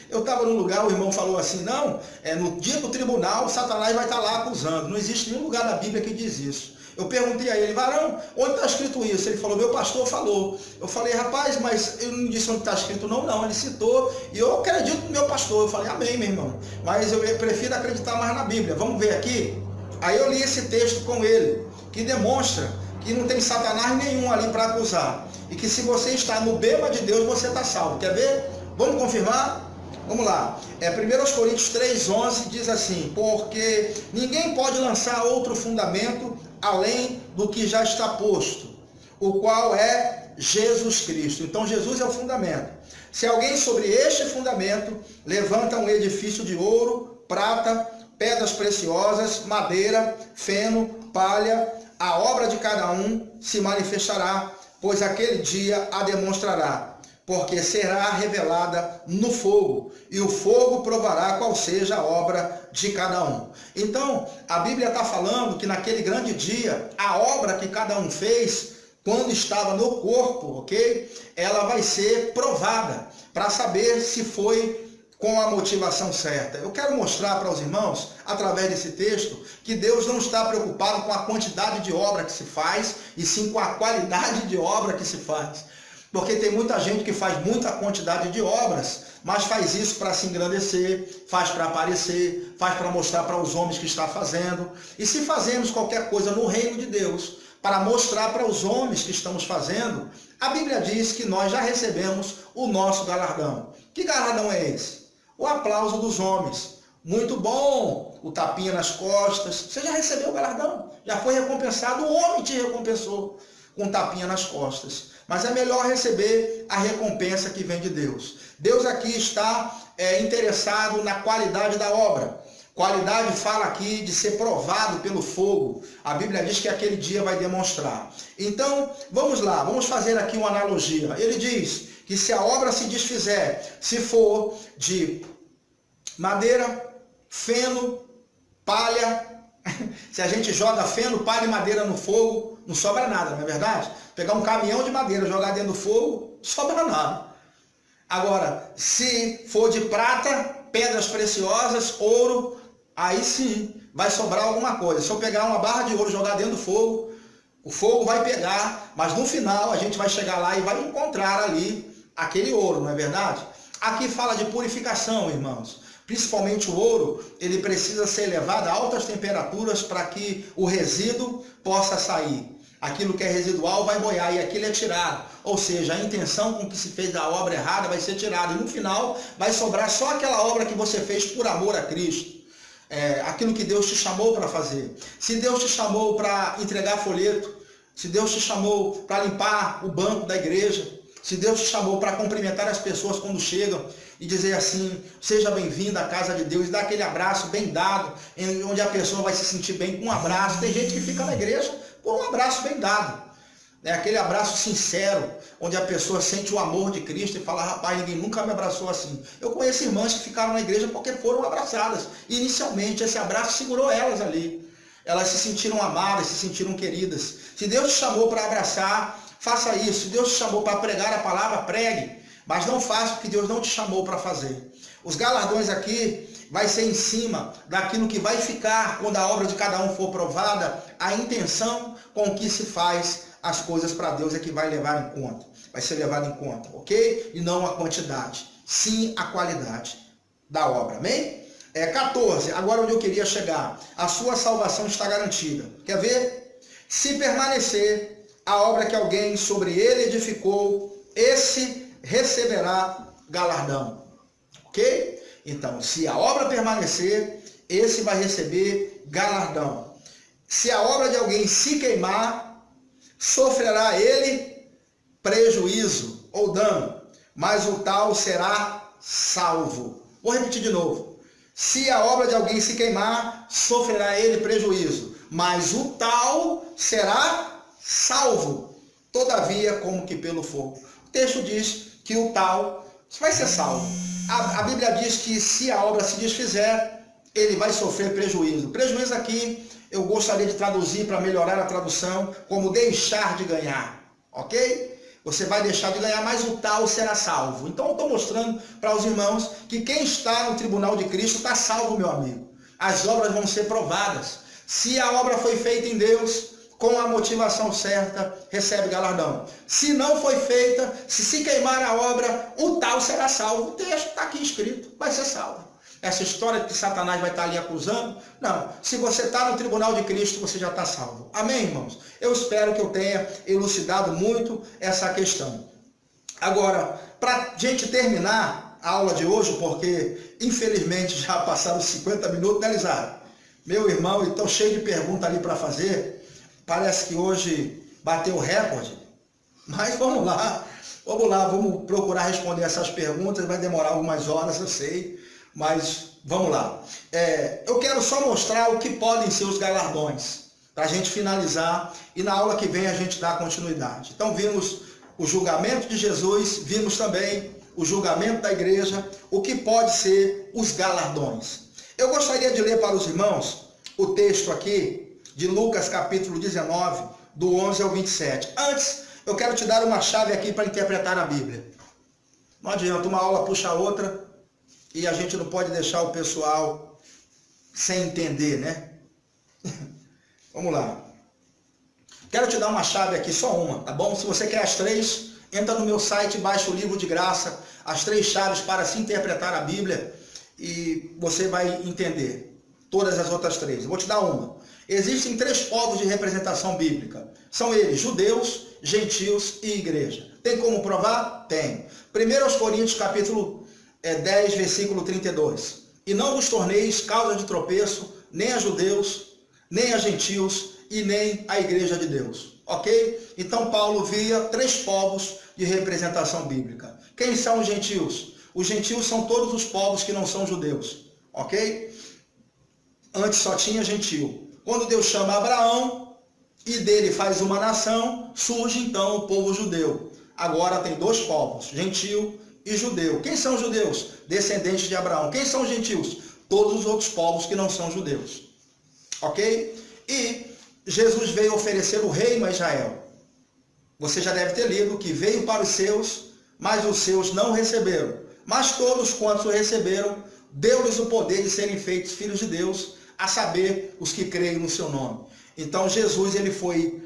eu estava num lugar, o irmão falou assim, não, no dia do tribunal, Satanás vai estar lá acusando. Não existe nenhum lugar na Bíblia que diz isso. Eu perguntei a ele, varão, onde está escrito isso? Ele falou, meu pastor falou. Eu falei, rapaz, mas eu não disse onde está escrito não, ele citou, e eu acredito no meu pastor. Eu falei, amém, meu irmão, mas eu prefiro acreditar mais na Bíblia. Vamos ver aqui? Aí eu li esse texto com ele, que demonstra que não tem Satanás nenhum ali para acusar. E que se você está no bema de Deus, você está salvo. Quer ver? Vamos confirmar? Vamos lá. 1 Coríntios 3,11 diz assim, porque ninguém pode lançar outro fundamento além do que já está posto, o qual é Jesus Cristo. Então Jesus é o fundamento. Se alguém sobre este fundamento levanta um edifício de ouro, prata, pedras preciosas, madeira, feno, palha, a obra de cada um se manifestará, pois aquele dia a demonstrará, porque será revelada no fogo, e o fogo provará qual seja a obra de cada um. Então, a Bíblia está falando que naquele grande dia, a obra que cada um fez, quando estava no corpo, ok? Ela vai ser provada, para saber se foi com a motivação certa. Eu quero mostrar para os irmãos, através desse texto, que Deus não está preocupado com a quantidade de obra que se faz, e sim com a qualidade de obra que se faz. Porque tem muita gente que faz muita quantidade de obras, mas faz isso para se engrandecer, faz para aparecer, faz para mostrar para os homens que está fazendo. E se fazemos qualquer coisa no reino de Deus, para mostrar para os homens que estamos fazendo, a Bíblia diz que nós já recebemos o nosso galardão. Que galardão é esse? O aplauso dos homens. Muito bom, o tapinha nas costas. Você já recebeu o galardão, já foi recompensado, o homem te recompensou com um tapinha nas costas. Mas é melhor receber a recompensa que vem de Deus. Deus aqui está interessado na qualidade da obra. Qualidade fala aqui de ser provado pelo fogo. A Bíblia diz que aquele dia vai demonstrar. Então, vamos lá, vamos fazer aqui uma analogia. Ele diz que se a obra se desfizer, se for de madeira, feno, palha, se a gente joga feno, palha e madeira no fogo, não sobra nada, não é verdade? Pegar um caminhão de madeira, jogar dentro do fogo, não sobra nada. Agora, se for de prata, pedras preciosas, ouro, aí sim vai sobrar alguma coisa. Se eu pegar uma barra de ouro e jogar dentro do fogo, o fogo vai pegar, mas no final a gente vai chegar lá e vai encontrar ali aquele ouro, não é verdade? Aqui fala de purificação, irmãos. Principalmente o ouro, ele precisa ser elevado a altas temperaturas para que o resíduo possa sair. Aquilo que é residual vai boiar e aquilo é tirado. Ou seja, a intenção com que se fez a obra errada vai ser tirada. E no final vai sobrar só aquela obra que você fez por amor a Cristo. Aquilo que Deus te chamou para fazer. Se Deus te chamou para entregar folheto, se Deus te chamou para limpar o banco da igreja, se Deus te chamou para cumprimentar as pessoas quando chegam e dizer assim, seja bem-vindo à casa de Deus, dar aquele abraço bem dado, onde a pessoa vai se sentir bem com um abraço. Tem gente que fica na igreja por um abraço bem dado, aquele abraço sincero, onde a pessoa sente o amor de Cristo e fala, rapaz, ninguém nunca me abraçou assim. Eu conheço irmãs que ficaram na igreja porque foram abraçadas. E inicialmente esse abraço segurou elas ali. Elas se sentiram amadas, se sentiram queridas. Se Deus te chamou para abraçar, faça isso. Se Deus te chamou para pregar a palavra, pregue. Mas não faça o que Deus não te chamou para fazer. Os galardões aqui vai ser em cima daquilo que vai ficar quando a obra de cada um for provada. A intenção com que se faz as coisas para Deus é que vai levar em conta. Vai ser levado em conta, ok? E não a quantidade, sim a qualidade da obra, amém? 14, agora onde eu queria chegar. A sua salvação está garantida. Quer ver? Se permanecer a obra que alguém sobre ele edificou, esse receberá galardão. Ok? Então, se a obra permanecer, esse vai receber galardão. Se a obra de alguém se queimar, sofrerá ele prejuízo ou dano, mas o tal será salvo. Vou repetir de novo. Se a obra de alguém se queimar, sofrerá ele prejuízo, mas o tal será salvo, todavia como que pelo fogo. O texto diz que o tal vai ser salvo. A Bíblia diz que se a obra se desfizer, ele vai sofrer prejuízo. Prejuízo aqui eu gostaria de traduzir para melhorar a tradução como deixar de ganhar, ok? Você vai deixar de ganhar, mas o tal será salvo. Então eu estou mostrando para os irmãos que quem está no tribunal de Cristo está salvo, meu amigo. As obras vão ser provadas. Se a obra foi feita em Deus, com a motivação certa, recebe galardão. Se não foi feita, se queimar a obra, o tal será salvo. O texto está aqui escrito, vai ser salvo. Essa história que Satanás vai estar ali acusando, não. Se você está no tribunal de Cristo, você já está salvo. Amém, irmãos? Eu espero que eu tenha elucidado muito essa questão. Agora, para a gente terminar a aula de hoje, porque infelizmente já passaram 50 minutos, né, Lisário? Meu irmão, estou cheio de perguntas ali para fazer. Parece que hoje bateu o recorde. Mas vamos lá, vamos procurar responder essas perguntas, vai demorar algumas horas, eu sei, mas vamos lá. Eu quero só mostrar o que podem ser os galardões, para a gente finalizar, e na aula que vem a gente dá continuidade. Então vimos o julgamento de Jesus, vimos também o julgamento da igreja, o que pode ser os galardões. Eu gostaria de ler para os irmãos o texto aqui de Lucas capítulo 19, do 11 ao 27. Antes, eu quero te dar uma chave aqui para interpretar a Bíblia. Não adianta, uma aula puxa a outra e a gente não pode deixar o pessoal sem entender, né? Vamos lá. Quero te dar uma chave aqui, só uma, tá bom? Se você quer as três, entra no meu site, baixa o livro de graça, as 3 chaves para se interpretar a Bíblia, e você vai entender todas as outras 3. Eu vou te dar uma. Existem 3 povos de representação bíblica. São eles, judeus, gentios e igreja. Tem como provar? Tem. 1 Coríntios capítulo 10, versículo 32. E não vos torneis causa de tropeço, nem a judeus, nem a gentios e nem a igreja de Deus. Ok? Então Paulo via 3 povos de representação bíblica. Quem são os gentios? Os gentios são todos os povos que não são judeus. Ok? Antes só tinha gentio. Quando Deus chama Abraão e dele faz uma nação, surge então o povo judeu. Agora tem 2 povos, gentio e judeu. Quem são os judeus? Descendentes de Abraão. Quem são os gentios? Todos os outros povos que não são judeus. Ok? E Jesus veio oferecer o reino a Israel. Você já deve ter lido que veio para os seus, mas os seus não receberam. Mas todos quantos o receberam, deu-lhes o poder de serem feitos filhos de Deus, a saber, os que creem no seu nome. Então Jesus ele foi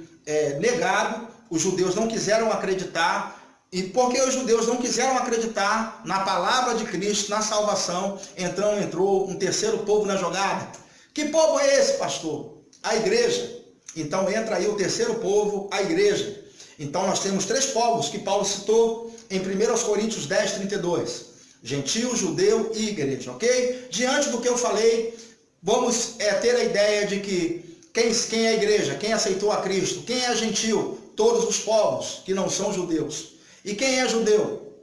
negado, os judeus não quiseram acreditar, e porque os judeus não quiseram acreditar na palavra de Cristo, na salvação, então entrou um terceiro povo na jogada. Que povo é esse, pastor? A igreja. Então entra aí o terceiro povo, a igreja. Então nós temos 3 povos que Paulo citou em 1 Coríntios 10, 32. Gentio, judeu e igreja, ok? Diante do que eu falei, vamos ter a ideia de que quem é a igreja, quem aceitou a Cristo, quem é gentio, todos os povos que não são judeus. E quem é judeu?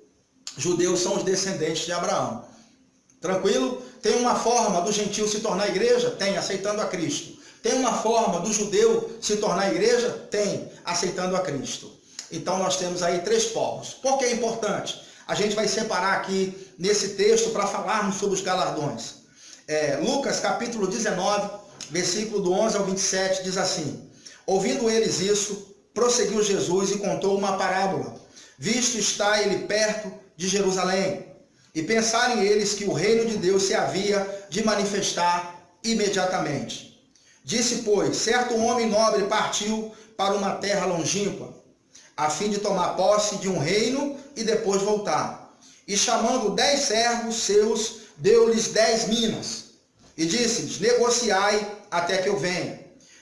Judeus são os descendentes de Abraão. Tranquilo? Tem uma forma do gentio se tornar igreja? Tem, aceitando a Cristo. Tem uma forma do judeu se tornar igreja? Tem, aceitando a Cristo. Então nós temos aí 3 povos. Por que é importante? A gente vai separar aqui nesse texto para falarmos sobre os galardões. Lucas capítulo 19, versículo do 11 ao 27, diz assim: ouvindo eles isso, prosseguiu Jesus e contou uma parábola, visto está ele perto de Jerusalém, e pensarem eles que o reino de Deus se havia de manifestar imediatamente. Disse, pois, certo homem nobre partiu para uma terra longínqua, a fim de tomar posse de um reino e depois voltar. E chamando 10 servos seus, deu-lhes 10 minas, e disse-lhes, negociai até que eu venha.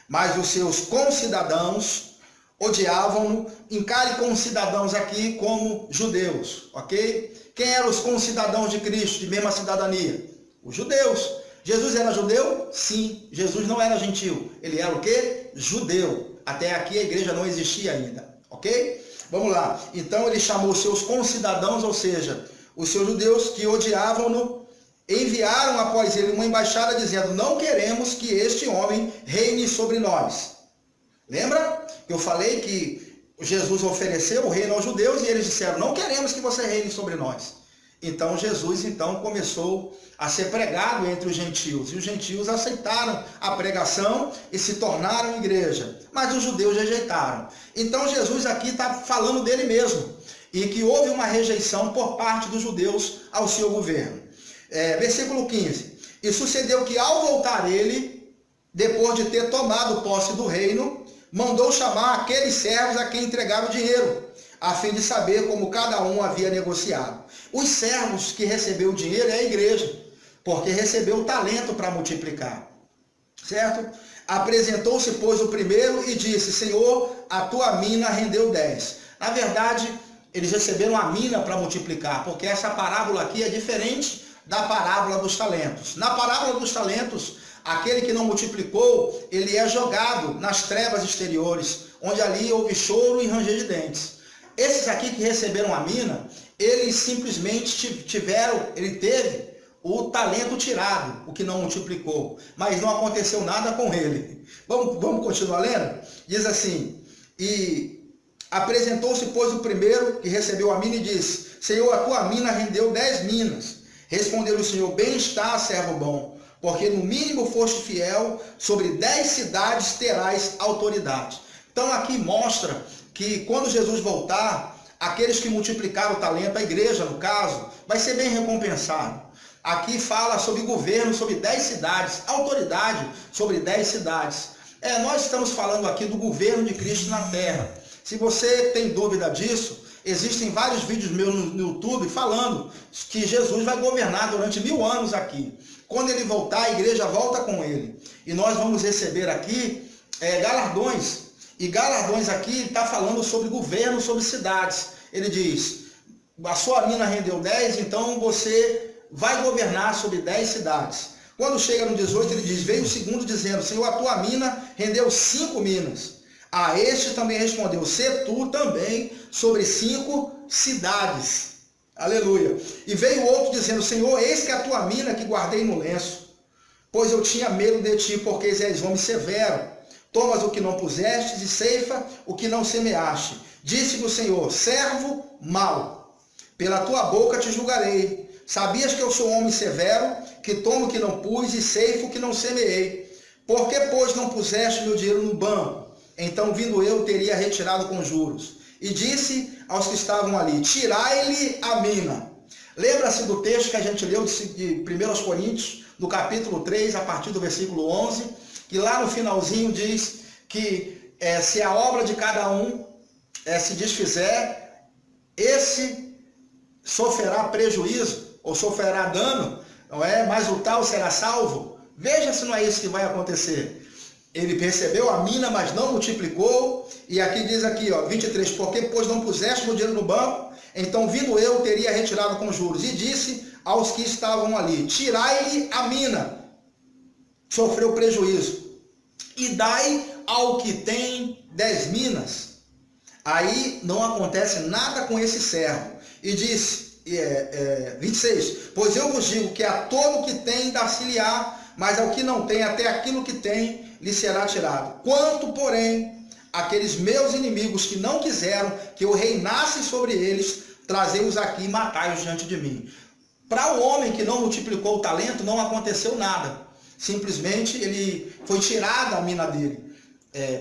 Mas os seus concidadãos odiavam-no. Encare concidadãos aqui como judeus, ok? Quem eram os concidadãos de Cristo, de mesma cidadania? Os judeus. Jesus era judeu? Sim. Jesus não era gentio. Ele era o quê? Judeu. Até aqui a igreja não existia ainda, ok? Vamos lá. Então ele chamou os seus concidadãos, ou seja, os seus judeus que odiavam-no, enviaram após ele uma embaixada dizendo, não queremos que este homem reine sobre nós. Lembra que eu falei que Jesus ofereceu o reino aos judeus e eles disseram, não queremos que você reine sobre nós. Então Jesus começou a ser pregado entre os gentios. E os gentios aceitaram a pregação e se tornaram igreja. Mas os judeus rejeitaram. Então Jesus aqui está falando dele mesmo. E que houve uma rejeição por parte dos judeus ao seu governo. Versículo 15. E sucedeu que ao voltar ele, depois de ter tomado posse do reino, mandou chamar aqueles servos a quem entregava o dinheiro, a fim de saber como cada um havia negociado. Os servos que recebeu o dinheiro é a igreja, porque recebeu o talento para multiplicar. Certo? Apresentou-se, pois, o primeiro e disse, Senhor, a tua mina rendeu 10. Na verdade, eles receberam a mina para multiplicar, porque essa parábola aqui é diferente da parábola dos talentos. Na parábola dos talentos, aquele que não multiplicou, ele é jogado nas trevas exteriores, onde ali houve choro e ranger de dentes. Esses aqui que receberam a mina, eles simplesmente ele teve o talento tirado, o que não multiplicou, mas não aconteceu nada com ele. Vamos continuar lendo? Diz assim: e apresentou-se, pois, o primeiro que recebeu a mina e disse: Senhor, a tua mina rendeu 10 minas. Respondeu o Senhor: bem está, servo bom, porque no mínimo foste fiel, sobre 10 cidades terás autoridade. Então aqui mostra que quando Jesus voltar, aqueles que multiplicaram o talento, a igreja no caso, vai ser bem recompensado. Aqui fala sobre governo, sobre 10 cidades, autoridade sobre 10 cidades. Nós estamos falando aqui do governo de Cristo na terra. Se você tem dúvida disso, existem vários vídeos meus no YouTube falando que Jesus vai governar durante 1000 anos aqui. Quando ele voltar, a igreja volta com ele. E nós vamos receber aqui galardões. E galardões aqui está falando sobre governo, sobre cidades. Ele diz: a sua mina rendeu 10, então você vai governar sobre 10 cidades. Quando chega no 18, ele diz: veio o segundo dizendo: Senhor, a tua mina rendeu 5 minas. A este também respondeu: sê tu também sobre 5 cidades. Aleluia. E veio outro dizendo: Senhor, eis que a tua mina que guardei no lenço, pois eu tinha medo de ti, porque és homem severo. Tomas o que não pusestes e ceifa o que não semeaste. Disse-lhe o Senhor: servo mau, pela tua boca te julgarei. Sabias que eu sou homem severo, que tomo o que não pus e ceifo o que não semeei? Por que, pois, não puseste meu dinheiro no banco? Então, vindo eu, teria retirado com juros. E disse aos que estavam ali: tirai-lhe a mina. Lembra-se do texto que a gente leu de 1 Coríntios, no capítulo 3, a partir do versículo 11, que lá no finalzinho diz que se a obra de cada um se desfizer, esse sofrerá prejuízo, ou sofrerá dano, não é? Mas o tal será salvo. Veja se não é isso que vai acontecer. Ele recebeu a mina, mas não multiplicou. E aqui diz aqui, 23, porque pois não puseste meu dinheiro no banco, então vindo eu teria retirado com juros. E disse aos que estavam ali: tirai-lhe a mina, sofreu prejuízo, e dai ao que tem 10 minas. Aí não acontece nada com esse servo. E disse, 26, pois eu vos digo que a todo que tem dar-se-lhe-á, mas ao que não tem, até aquilo que tem lhe será tirado. Quanto, porém, aqueles meus inimigos que não quiseram que eu reinasse sobre eles, trazei-os aqui e matai-os diante de mim. Para o homem que não multiplicou o talento, não aconteceu nada. Simplesmente ele foi tirado a mina dele.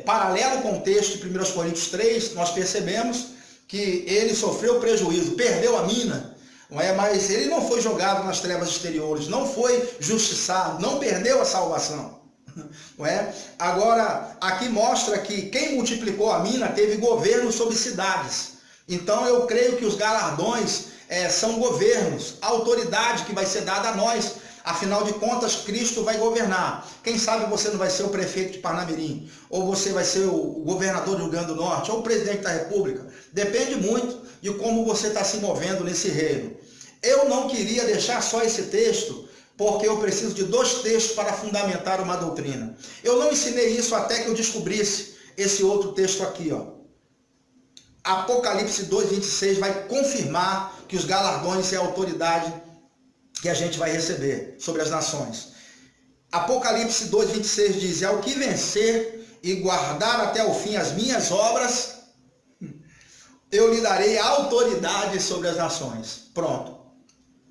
Paralelo com o texto de 1 Coríntios 3, nós percebemos que ele sofreu prejuízo, perdeu a mina, não é? Mas ele não foi jogado nas trevas exteriores, não foi justiçado, não perdeu a salvação, não é? Agora, aqui mostra que quem multiplicou a mina teve governo sobre cidades. Então eu creio que os galardões são governos, autoridade que vai ser dada a nós. Afinal de contas, Cristo vai governar. Quem sabe você não vai ser o prefeito de Parnamirim, ou você vai ser o governador do Rio Grande do Norte, ou o presidente da República. Depende muito de como você está se movendo nesse reino. Eu não queria deixar só esse texto, porque eu preciso de 2 textos para fundamentar uma doutrina. Eu não ensinei isso até que eu descobrisse esse outro texto aqui, Apocalipse 2:26 vai confirmar que os galardões e a autoridade que a gente vai receber sobre as nações. Apocalipse 2:26 diz: ao que vencer e guardar até o fim as minhas obras, eu lhe darei autoridade sobre as nações. Pronto.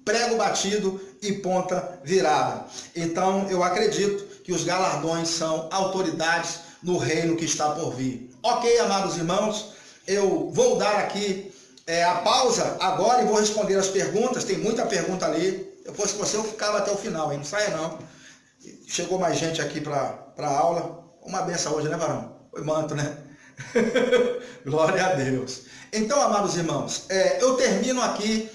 Prego batido e ponta virada. Então eu acredito que os galardões são autoridades no reino que está por vir. Ok, amados irmãos, eu vou dar aqui a pausa agora e vou responder as perguntas. Tem muita pergunta ali. Se fosse você, eu ficava até o final, hein? Não saia não. Chegou mais gente aqui para a aula. Uma benção hoje, né, varão? Foi manto, né? Glória a Deus. Então, amados irmãos, eu termino aqui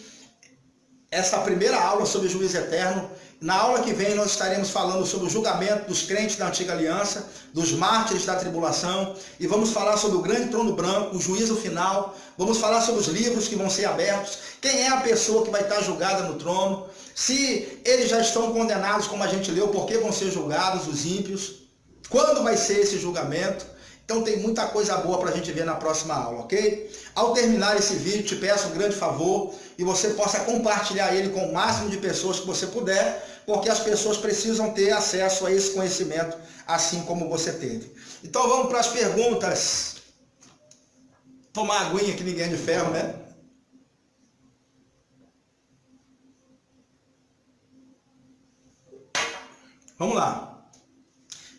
essa primeira aula sobre o juízo eterno. Na aula que vem nós estaremos falando sobre o julgamento dos crentes da antiga aliança, dos mártires da tribulação, e vamos falar sobre o grande trono branco, o juízo final. Vamos falar sobre os livros que vão ser abertos, quem é a pessoa que vai estar julgada no trono, se eles já estão condenados, como a gente leu, por que vão ser julgados os ímpios, quando vai ser esse julgamento. Então tem muita coisa boa para a gente ver na próxima aula, ok? Ao terminar esse vídeo, te peço um grande favor e você possa compartilhar ele com o máximo de pessoas que você puder, porque as pessoas precisam ter acesso a esse conhecimento, assim como você teve. Então vamos para as perguntas. Tomar aguinha que ninguém é de ferro, né? Vamos lá.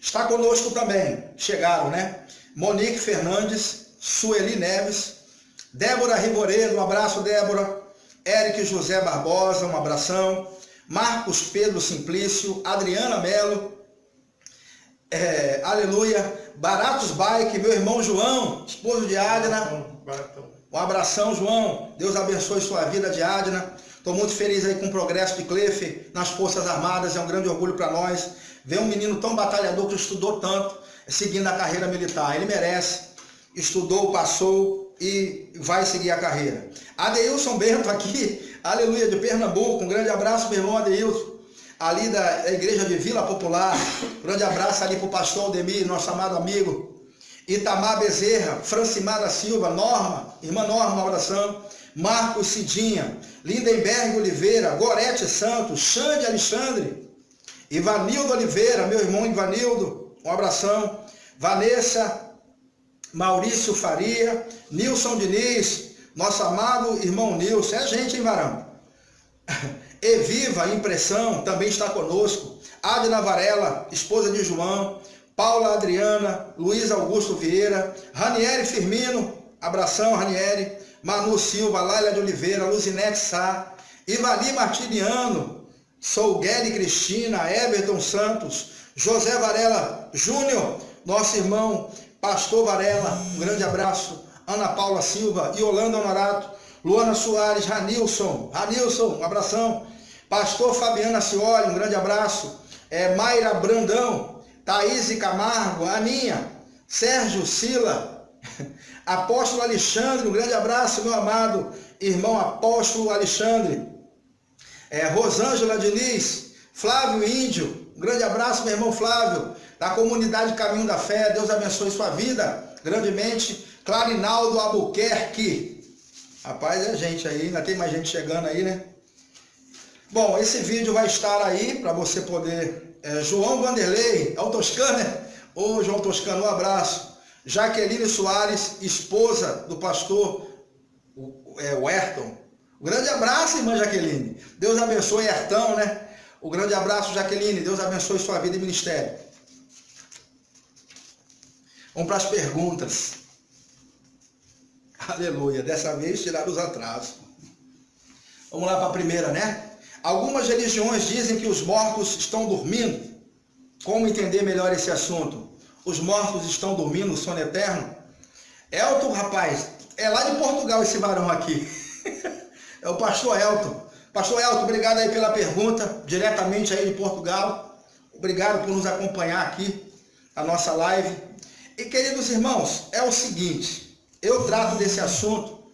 Está conosco também, chegaram, né? Monique Fernandes, Sueli Neves, Débora Rivoredo, um abraço, Débora. Eric José Barbosa, um abração. Marcos Pedro Simplício, Adriana Melo, aleluia. Baratos Bike, meu irmão João, esposo de Adna. Um abração, João. Deus abençoe sua vida de Adna. Estou muito feliz aí com o progresso de Clefe nas Forças Armadas, é um grande orgulho para nós. Ver um menino tão batalhador que estudou tanto, seguindo a carreira militar. Ele merece, estudou, passou e vai seguir a carreira. Adeilson Bento aqui, aleluia, de Pernambuco. Um grande abraço, meu irmão Adeilson, ali da Igreja de Vila Popular. Grande abraço ali para o pastor Aldemir, nosso amado amigo. Itamar Bezerra, Francimar da Silva, Norma, irmã Norma, um abração. Marcos Cidinha, Lindenberg Oliveira, Gorete Santos, Xande Alexandre, Ivanildo Oliveira, meu irmão Ivanildo, um abração. Vanessa, Maurício Faria, Nilson Diniz, nosso amado irmão Nilson, é gente, hein, varão? Eviva Impressão, também está conosco. Adna Varela, esposa de João, Paula Adriana, Luiz Augusto Vieira, Ranieri Firmino, abração, Ranieri. Manu Silva, Laila de Oliveira, Luzinete Sá, Ivali Martiniano, Sougueri Cristina, Everton Santos, José Varela Júnior, nosso irmão Pastor Varela, um grande abraço. Ana Paula Silva, Yolanda Honorato, Luana Soares, Ranilson, um abração. Pastor Fabiana Cioli, um grande abraço. Mayra Brandão, Thaís Camargo, Aninha, Sérgio Sila, Apóstolo Alexandre, um grande abraço, meu amado irmão Apóstolo Alexandre. Rosângela Diniz, Flávio Índio, um grande abraço, meu irmão Flávio, da comunidade Caminho da Fé. Deus abençoe sua vida grandemente. Clarinaldo Albuquerque, rapaz, é gente aí, ainda tem mais gente chegando aí, né? Bom, esse vídeo vai estar aí para você poder. João Vanderlei, é o Toscano, né? Ô, João Toscano, um abraço. Jaqueline Soares, esposa do pastor o Ayrton. Um grande abraço, irmã Jaqueline. Deus abençoe, Ayrton, né? Um grande abraço, Jaqueline. Deus abençoe sua vida e ministério. Vamos para as perguntas. Aleluia. Dessa vez tiraram os atrasos. Vamos lá para a primeira, né? Algumas religiões dizem que os mortos estão dormindo. Como entender melhor esse assunto? Os mortos estão dormindo, sono eterno? Elton, rapaz, é lá de Portugal esse varão aqui. É o pastor Elton. Pastor Elton, obrigado aí pela pergunta, diretamente aí de Portugal. Obrigado por nos acompanhar aqui, a nossa live. E, queridos irmãos, é o seguinte, eu trato desse assunto,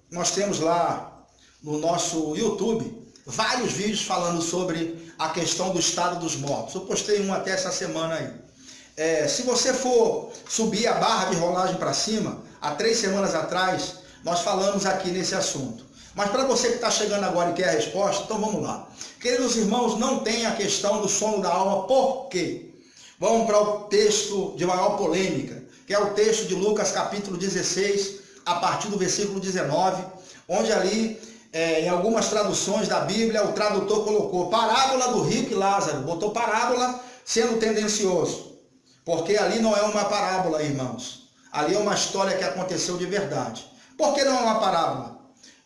nós temos lá no nosso YouTube vários vídeos falando sobre a questão do estado dos mortos. Eu postei um até essa semana aí. Se você for subir a barra de rolagem para cima, há 3 semanas atrás, nós falamos aqui nesse assunto. Mas para você que está chegando agora e quer a resposta, então vamos lá. Queridos irmãos, não tem a questão do sono da alma, por quê? Vamos para o texto de maior polêmica, que é o texto de Lucas capítulo 16, a partir do versículo 19, onde ali, em algumas traduções da Bíblia, o tradutor colocou parábola do rico e Lázaro, botou parábola sendo tendencioso, porque ali não é uma parábola, irmãos, ali é uma história que aconteceu de verdade. Por que não é uma parábola?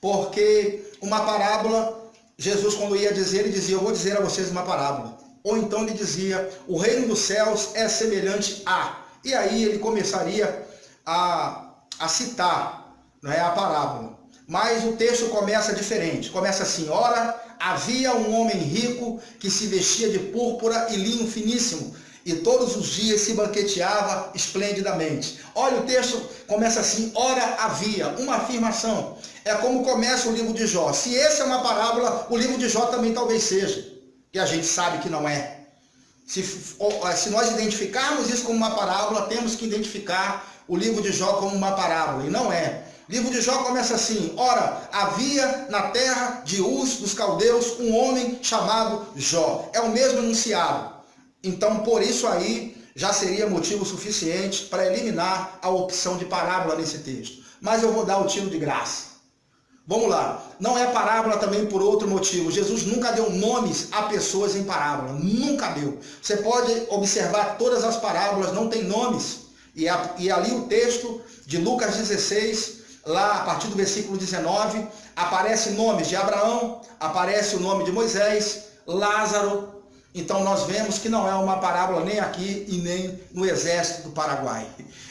Porque uma parábola, Jesus quando ia dizer, ele dizia, eu vou dizer a vocês uma parábola. Ou então ele dizia, o reino dos céus é semelhante a... E aí ele começaria a citar, não é, a parábola. Mas o texto começa diferente. Começa assim, ora, havia um homem rico que se vestia de púrpura e linho finíssimo, e todos os dias se banqueteava esplendidamente. Olha, o texto começa assim, ora havia, uma afirmação. É como começa o livro de Jó. Se esse é uma parábola, o livro de Jó também talvez seja, que a gente sabe que não é. Se nós identificarmos isso como uma parábola, temos que identificar o livro de Jó como uma parábola, e não é. O livro de Jó começa assim: ora, havia na terra de Uz dos caldeus um homem chamado Jó. É o mesmo enunciado. Então, por isso aí, já seria motivo suficiente para eliminar a opção de parábola nesse texto. Mas eu vou dar o tiro de graça. Vamos lá. Não é parábola também por outro motivo. Jesus nunca deu nomes a pessoas em parábola. Nunca deu. Você pode observar todas as parábolas, não tem nomes. E ali o texto de Lucas 16, lá a partir do versículo 19, aparece nomes de Abraão, aparece o nome de Moisés, Lázaro. Então nós vemos que não é uma parábola nem aqui e nem no exército do Paraguai.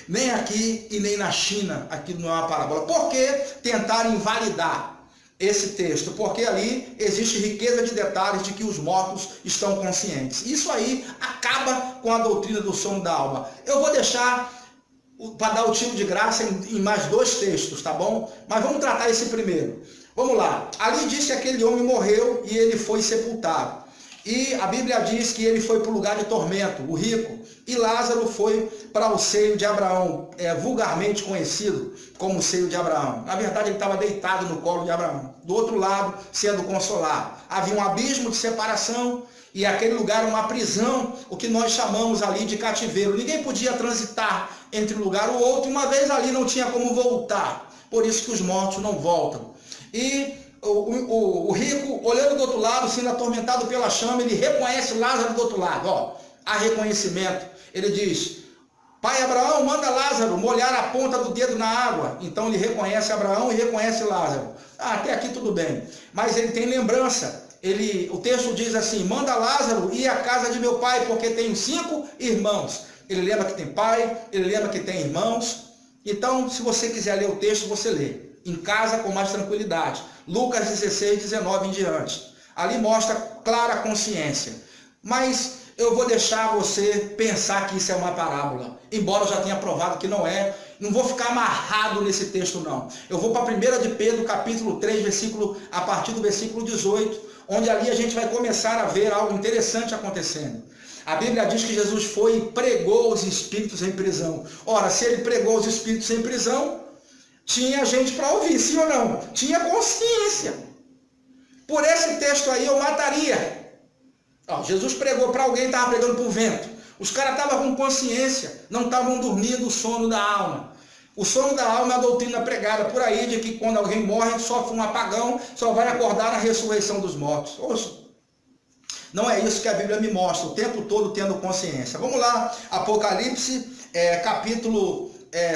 Nem aqui e nem na China, aquilo não é uma parábola. Por que tentar invalidar esse texto? Porque ali existe riqueza de detalhes de que os mortos estão conscientes. Isso aí acaba com a doutrina do sono da alma. Eu vou deixar para dar o tiro de graça em mais dois textos, tá bom? Mas vamos tratar esse primeiro. Vamos lá. Ali diz que aquele homem morreu e ele foi sepultado. E a Bíblia diz que ele foi para o lugar de tormento, o rico, e Lázaro foi para o seio de Abraão, vulgarmente conhecido como o seio de Abraão. Na verdade, ele estava deitado no colo de Abraão, do outro lado, sendo consolado. Havia um abismo de separação e aquele lugar uma prisão, o que nós chamamos ali de cativeiro. Ninguém podia transitar entre um lugar e o outro, e uma vez ali não tinha como voltar. Por isso que os mortos não voltam. E o rico, olhando do outro lado, sendo atormentado pela chama, ele reconhece Lázaro do outro lado. Ó, há reconhecimento. Ele diz: pai Abraão, manda Lázaro molhar a ponta do dedo na água. Então ele reconhece Abraão e reconhece Lázaro. Até aqui tudo bem. Mas ele tem lembrança. O texto diz assim: manda Lázaro ir à casa de meu pai, porque tenho 5 irmãos. Ele lembra que tem pai, ele lembra que tem irmãos. Então, se você quiser ler o texto, você lê em casa com mais tranquilidade. Lucas 16, 19 em diante. Ali mostra clara consciência. Mas eu vou deixar você pensar que isso é uma parábola, embora eu já tenha provado que não é. Não vou ficar amarrado nesse texto, não. Eu vou para 1 de Pedro, capítulo 3, a partir do versículo 18, onde ali a gente vai começar a ver algo interessante acontecendo. A Bíblia diz que Jesus foi e pregou os espíritos em prisão. Ora, se ele pregou os espíritos em prisão, tinha gente para ouvir, sim ou não? Tinha consciência. Por esse texto aí eu mataria. Ó, Jesus pregou para alguém, estava pregando para o vento. Os caras estavam com consciência, não estavam dormindo o sono da alma. O sono da alma é a doutrina pregada por aí, de que quando alguém morre, sofre um apagão, só vai acordar na ressurreição dos mortos. Ouça, não é isso que a Bíblia me mostra, o tempo todo tendo consciência. Vamos lá, Apocalipse, capítulo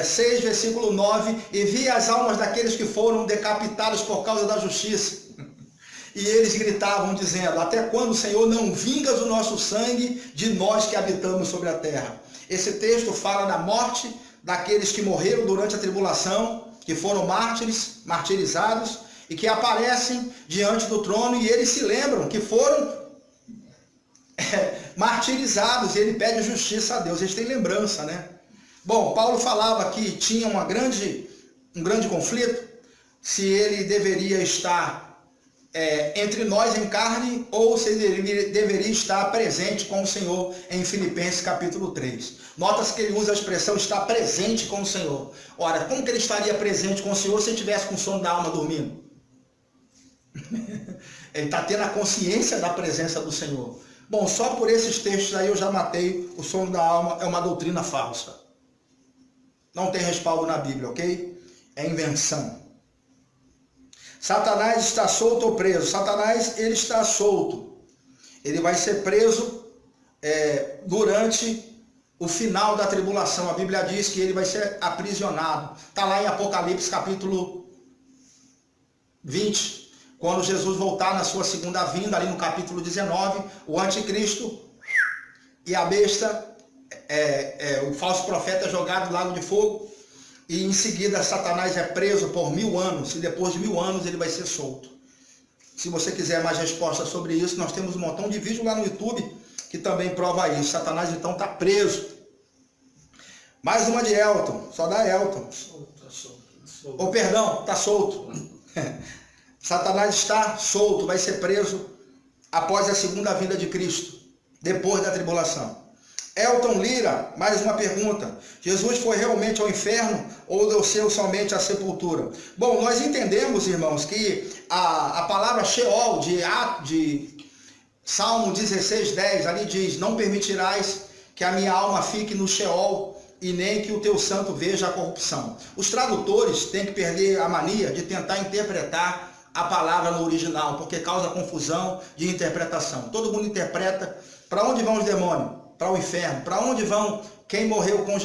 6, versículo 9, e vi as almas daqueles que foram decapitados por causa da justiça. E eles gritavam dizendo: até quando, Senhor, não vingas o nosso sangue de nós que habitamos sobre a terra? Esse texto fala da morte daqueles que morreram durante a tribulação, que foram mártires, martirizados, e que aparecem diante do trono, e eles se lembram que foram martirizados, e ele pede justiça a Deus. Eles têm lembrança, né? Bom, Paulo falava que tinha um grande conflito, se ele deveria estar entre nós em carne, ou se ele deveria estar presente com o Senhor em Filipenses capítulo 3. Nota-se que ele usa a expressão estar presente com o Senhor. Ora, como que ele estaria presente com o Senhor se ele estivesse com o sono da alma dormindo? Ele está tendo a consciência da presença do Senhor. Bom, só por esses textos aí eu já matei. O sono da alma é uma doutrina falsa. Não tem respaldo na Bíblia, ok? É invenção. Satanás está solto ou preso? Satanás, ele está solto. Ele vai ser preso durante o final da tribulação. A Bíblia diz que ele vai ser aprisionado. Está lá em Apocalipse capítulo 20. Quando Jesus voltar na sua segunda vinda, ali no capítulo 19, o anticristo e a besta, o falso profeta é jogado no lago de fogo, e em seguida Satanás é preso por 1000 anos, e depois de 1000 anos ele vai ser solto. Se você quiser mais respostas sobre isso, nós temos um montão de vídeo lá no YouTube que também prova isso. Satanás então está preso. Mais uma de Elton, só dá Elton. Ou perdão, está solto. Satanás está solto, vai ser preso após a segunda vinda de Cristo. depois da tribulação. Elton Lira, mais uma pergunta. Jesus foi realmente ao inferno ou desceu somente à sepultura? Bom, nós entendemos, irmãos, que a palavra Sheol, de Salmo 16:10, ali diz: não permitirás que a minha alma fique no Sheol e nem que o teu santo veja a corrupção. Os tradutores têm que perder a mania de tentar interpretar a palavra no original, porque causa confusão de interpretação. Todo mundo interpreta. Para onde vão os demônios? Para o inferno. Para onde vão quem morreu com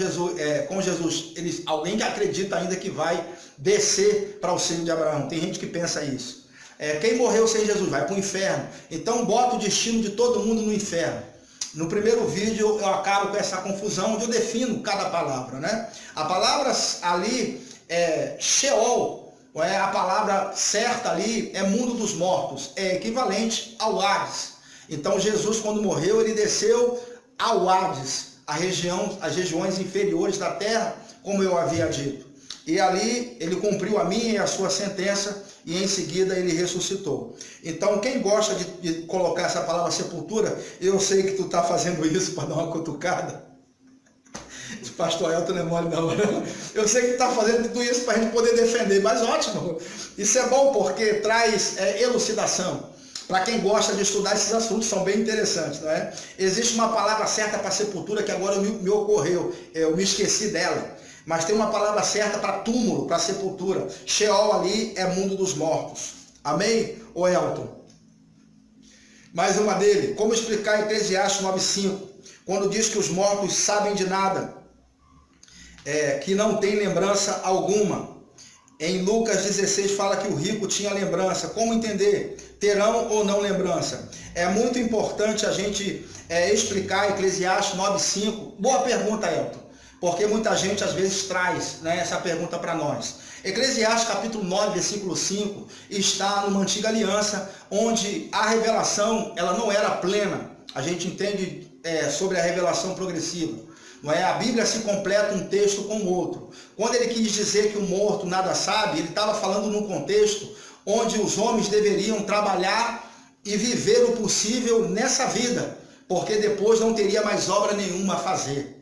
Jesus? Alguém que acredita ainda que vai descer para o seio de Abraão. Tem gente que pensa isso. Quem morreu sem Jesus vai para o inferno. Então bota o destino de todo mundo no inferno. No primeiro vídeo eu acabo com essa confusão, onde eu defino cada palavra, né? A palavra ali é Sheol, a palavra certa ali é mundo dos mortos, é equivalente ao Hades. Então Jesus, quando morreu, ele desceu ao Hades, as regiões inferiores da terra, como eu havia dito. E ali ele cumpriu a minha e a sua sentença, e em seguida ele ressuscitou. Então, quem gosta de colocar essa palavra sepultura, eu sei que tu está fazendo isso para dar uma cutucada. O pastor Elton não é mole não. Eu sei que tu está fazendo tudo isso para a gente poder defender, mas ótimo. Isso é bom porque traz elucidação. Para quem gosta de estudar esses assuntos, são bem interessantes, não é? Existe uma palavra certa para sepultura que agora me ocorreu, eu me esqueci dela. Mas tem uma palavra certa para túmulo, para sepultura. Sheol ali é mundo dos mortos. Amém? Ô Elton? Mais uma dele. Como explicar Eclesiastes 9:5? Quando diz que os mortos sabem de nada, que não tem lembrança alguma. Em Lucas 16 fala que o rico tinha lembrança. Como entender? Terão ou não lembrança? É muito importante a gente explicar Eclesiastes 9:5. Boa pergunta, Elton. Porque muita gente às vezes traz, né, essa pergunta para nós. Eclesiastes capítulo 9, versículo 5, está numa antiga aliança, onde a revelação ela não era plena. A gente entende sobre a revelação progressiva. Não é? A Bíblia se completa um texto com o outro. Quando ele quis dizer que o morto nada sabe, ele estava falando num contexto onde os homens deveriam trabalhar e viver o possível nessa vida, porque depois não teria mais obra nenhuma a fazer.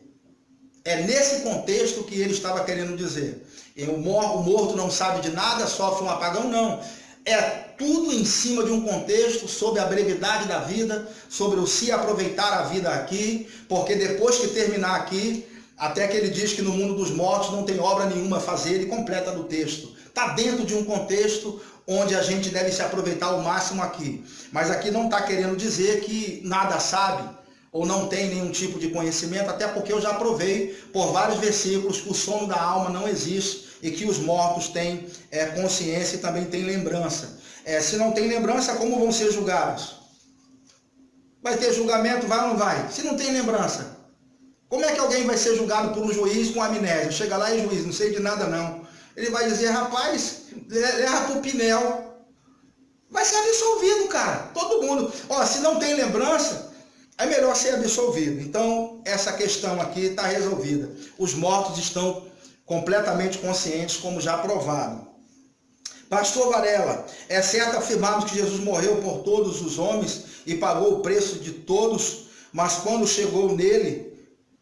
É nesse contexto que ele estava querendo dizer. O morto não sabe de nada, sofre um apagão, não. É tudo em cima de um contexto sobre a brevidade da vida, sobre o se aproveitar a vida aqui, porque depois que terminar aqui, até que ele diz que no mundo dos mortos não tem obra nenhuma a fazer, ele completa do texto. Está dentro de um contexto onde a gente deve se aproveitar ao máximo aqui. Mas aqui não está querendo dizer que nada sabe, ou não tem nenhum tipo de conhecimento, até porque eu já provei por vários versículos que o sono da alma não existe e que os mortos têm consciência e também têm lembrança. Se não tem lembrança, como vão ser julgados? Vai ter julgamento, vai ou não vai? Se não tem lembrança, como é que alguém vai ser julgado por um juiz com amnésia? Chega lá e juiz, não sei de nada não. Ele vai dizer, rapaz, leva pro Pinel. Vai ser absolvido, cara. Todo mundo. Se não tem lembrança, é melhor ser absolvido. Então, essa questão aqui está resolvida. Os mortos estão completamente conscientes, como já provado. Pastor Varela, é certo afirmarmos que Jesus morreu por todos os homens e pagou o preço de todos, mas quando chegou nele,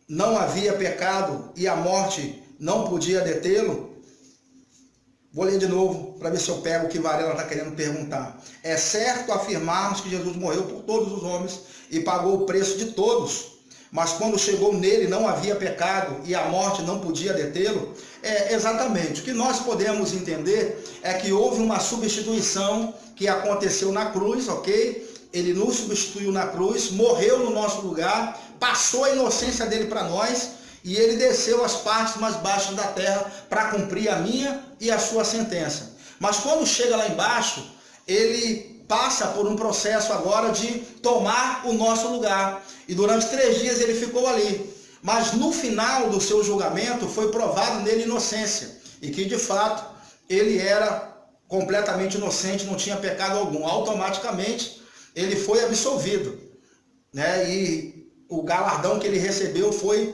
não havia pecado e a morte não podia detê-lo? Vou ler de novo para ver se eu pego o que Varela está querendo perguntar. É certo afirmarmos que Jesus morreu por todos os homens e pagou o preço de todos, mas quando chegou nele não havia pecado e a morte não podia detê-lo? Exatamente. O que nós podemos entender é que houve uma substituição que aconteceu na cruz, ok? Ele nos substituiu na cruz, morreu no nosso lugar, passou a inocência dele para nós, e ele desceu às partes mais baixas da terra para cumprir a minha e a sua sentença. Mas quando chega lá embaixo, ele passa por um processo agora de tomar o nosso lugar. E durante 3 dias ele ficou ali. Mas no final do seu julgamento foi provado nele inocência. E que de fato ele era completamente inocente, não tinha pecado algum. Automaticamente ele foi absolvido, né? E o galardão que ele recebeu foi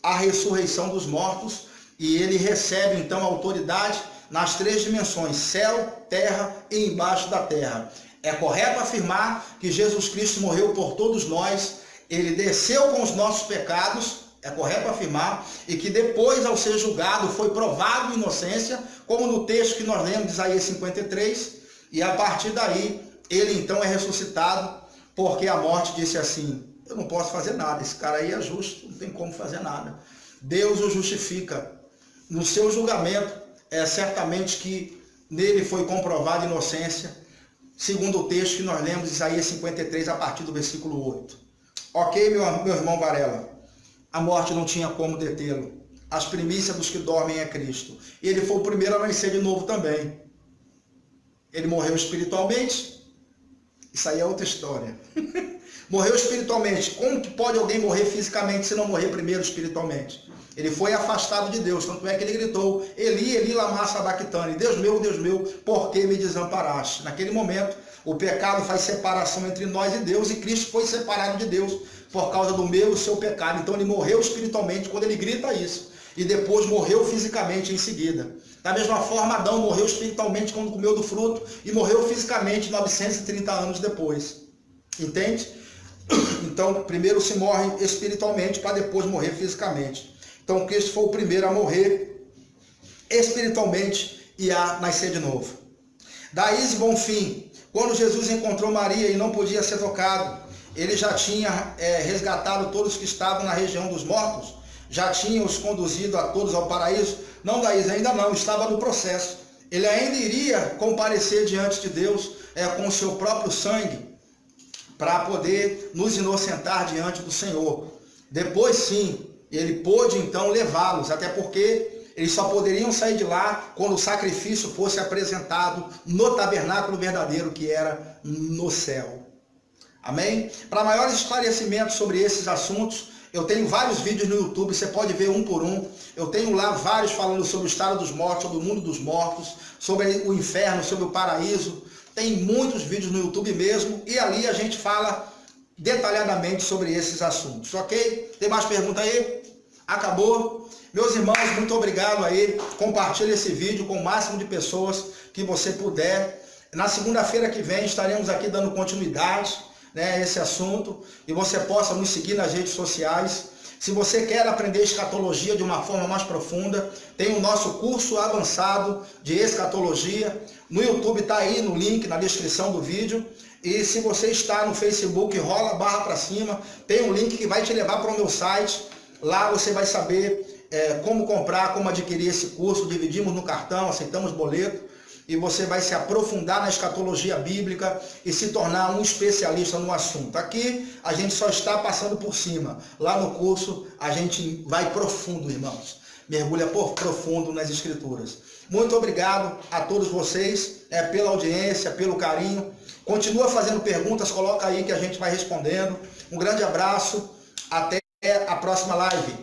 a ressurreição dos mortos, e ele recebe então a autoridade nas 3 dimensões, céu, terra e embaixo da terra. É correto afirmar que Jesus Cristo morreu por todos nós, ele desceu com os nossos pecados, é correto afirmar, e que depois, ao ser julgado, foi provado inocência, como no texto que nós lemos de Isaías 53, e a partir daí, ele então é ressuscitado, porque a morte disse assim, eu não posso fazer nada, esse cara aí é justo, não tem como fazer nada. Deus o justifica. No seu julgamento, certamente que nele foi comprovada inocência, segundo o texto que nós lemos, Isaías 53, a partir do versículo 8. Ok, meu irmão Varela? A morte não tinha como detê-lo. As primícias dos que dormem é Cristo. Ele foi o primeiro a nascer de novo também. Ele morreu espiritualmente. Isso aí é outra história. Morreu espiritualmente. Como que pode alguém morrer fisicamente se não morrer primeiro espiritualmente? Ele foi afastado de Deus, tanto é que ele gritou, Eli, Eli, lama sabachthani, Deus meu, por que me desamparaste? Naquele momento, o pecado faz separação entre nós e Deus, e Cristo foi separado de Deus por causa do meu e seu pecado. Então ele morreu espiritualmente quando ele grita isso, e depois morreu fisicamente em seguida. Da mesma forma, Adão morreu espiritualmente quando comeu do fruto, e morreu fisicamente 930 anos depois. Entende? Então, primeiro se morre espiritualmente para depois morrer fisicamente. Então, Cristo foi o primeiro a morrer espiritualmente e a nascer de novo. Daí, Bonfim, quando Jesus encontrou Maria e não podia ser tocado, ele já tinha resgatado todos que estavam na região dos mortos, já tinha os conduzido a todos ao paraíso. Não, Daís, ainda não, estava no processo. Ele ainda iria comparecer diante de Deus com o seu próprio sangue, para poder nos inocentar diante do Senhor. Depois sim, ele pôde então levá-los, até porque eles só poderiam sair de lá quando o sacrifício fosse apresentado no tabernáculo verdadeiro, que era no céu. Amém? Para maiores esclarecimentos sobre esses assuntos, eu tenho vários vídeos no YouTube, você pode ver um por um. Eu tenho lá vários falando sobre o estado dos mortos, sobre o mundo dos mortos, sobre o inferno, sobre o paraíso. Tem muitos vídeos no YouTube mesmo, e ali a gente fala detalhadamente sobre esses assuntos, ok? Tem mais pergunta aí? Acabou? Meus irmãos, muito obrigado aí. Compartilhe esse vídeo com o máximo de pessoas que você puder. Na segunda-feira que vem estaremos aqui dando continuidade, a esse assunto, e você possa nos seguir nas redes sociais. Se você quer aprender escatologia de uma forma mais profunda, tem o nosso curso avançado de escatologia. No YouTube está aí no link, na descrição do vídeo. E se você está no Facebook, rola a barra para cima, tem um link que vai te levar para o meu site. Lá você vai saber como comprar, como adquirir esse curso. Dividimos no cartão, aceitamos boleto. E você vai se aprofundar na escatologia bíblica e se tornar um especialista no assunto. Aqui a gente só está passando por cima. Lá no curso a gente vai profundo, irmãos. Mergulha profundo nas escrituras. Muito obrigado a todos vocês pela audiência, pelo carinho. Continua fazendo perguntas, coloca aí que a gente vai respondendo. Um grande abraço, até a próxima live.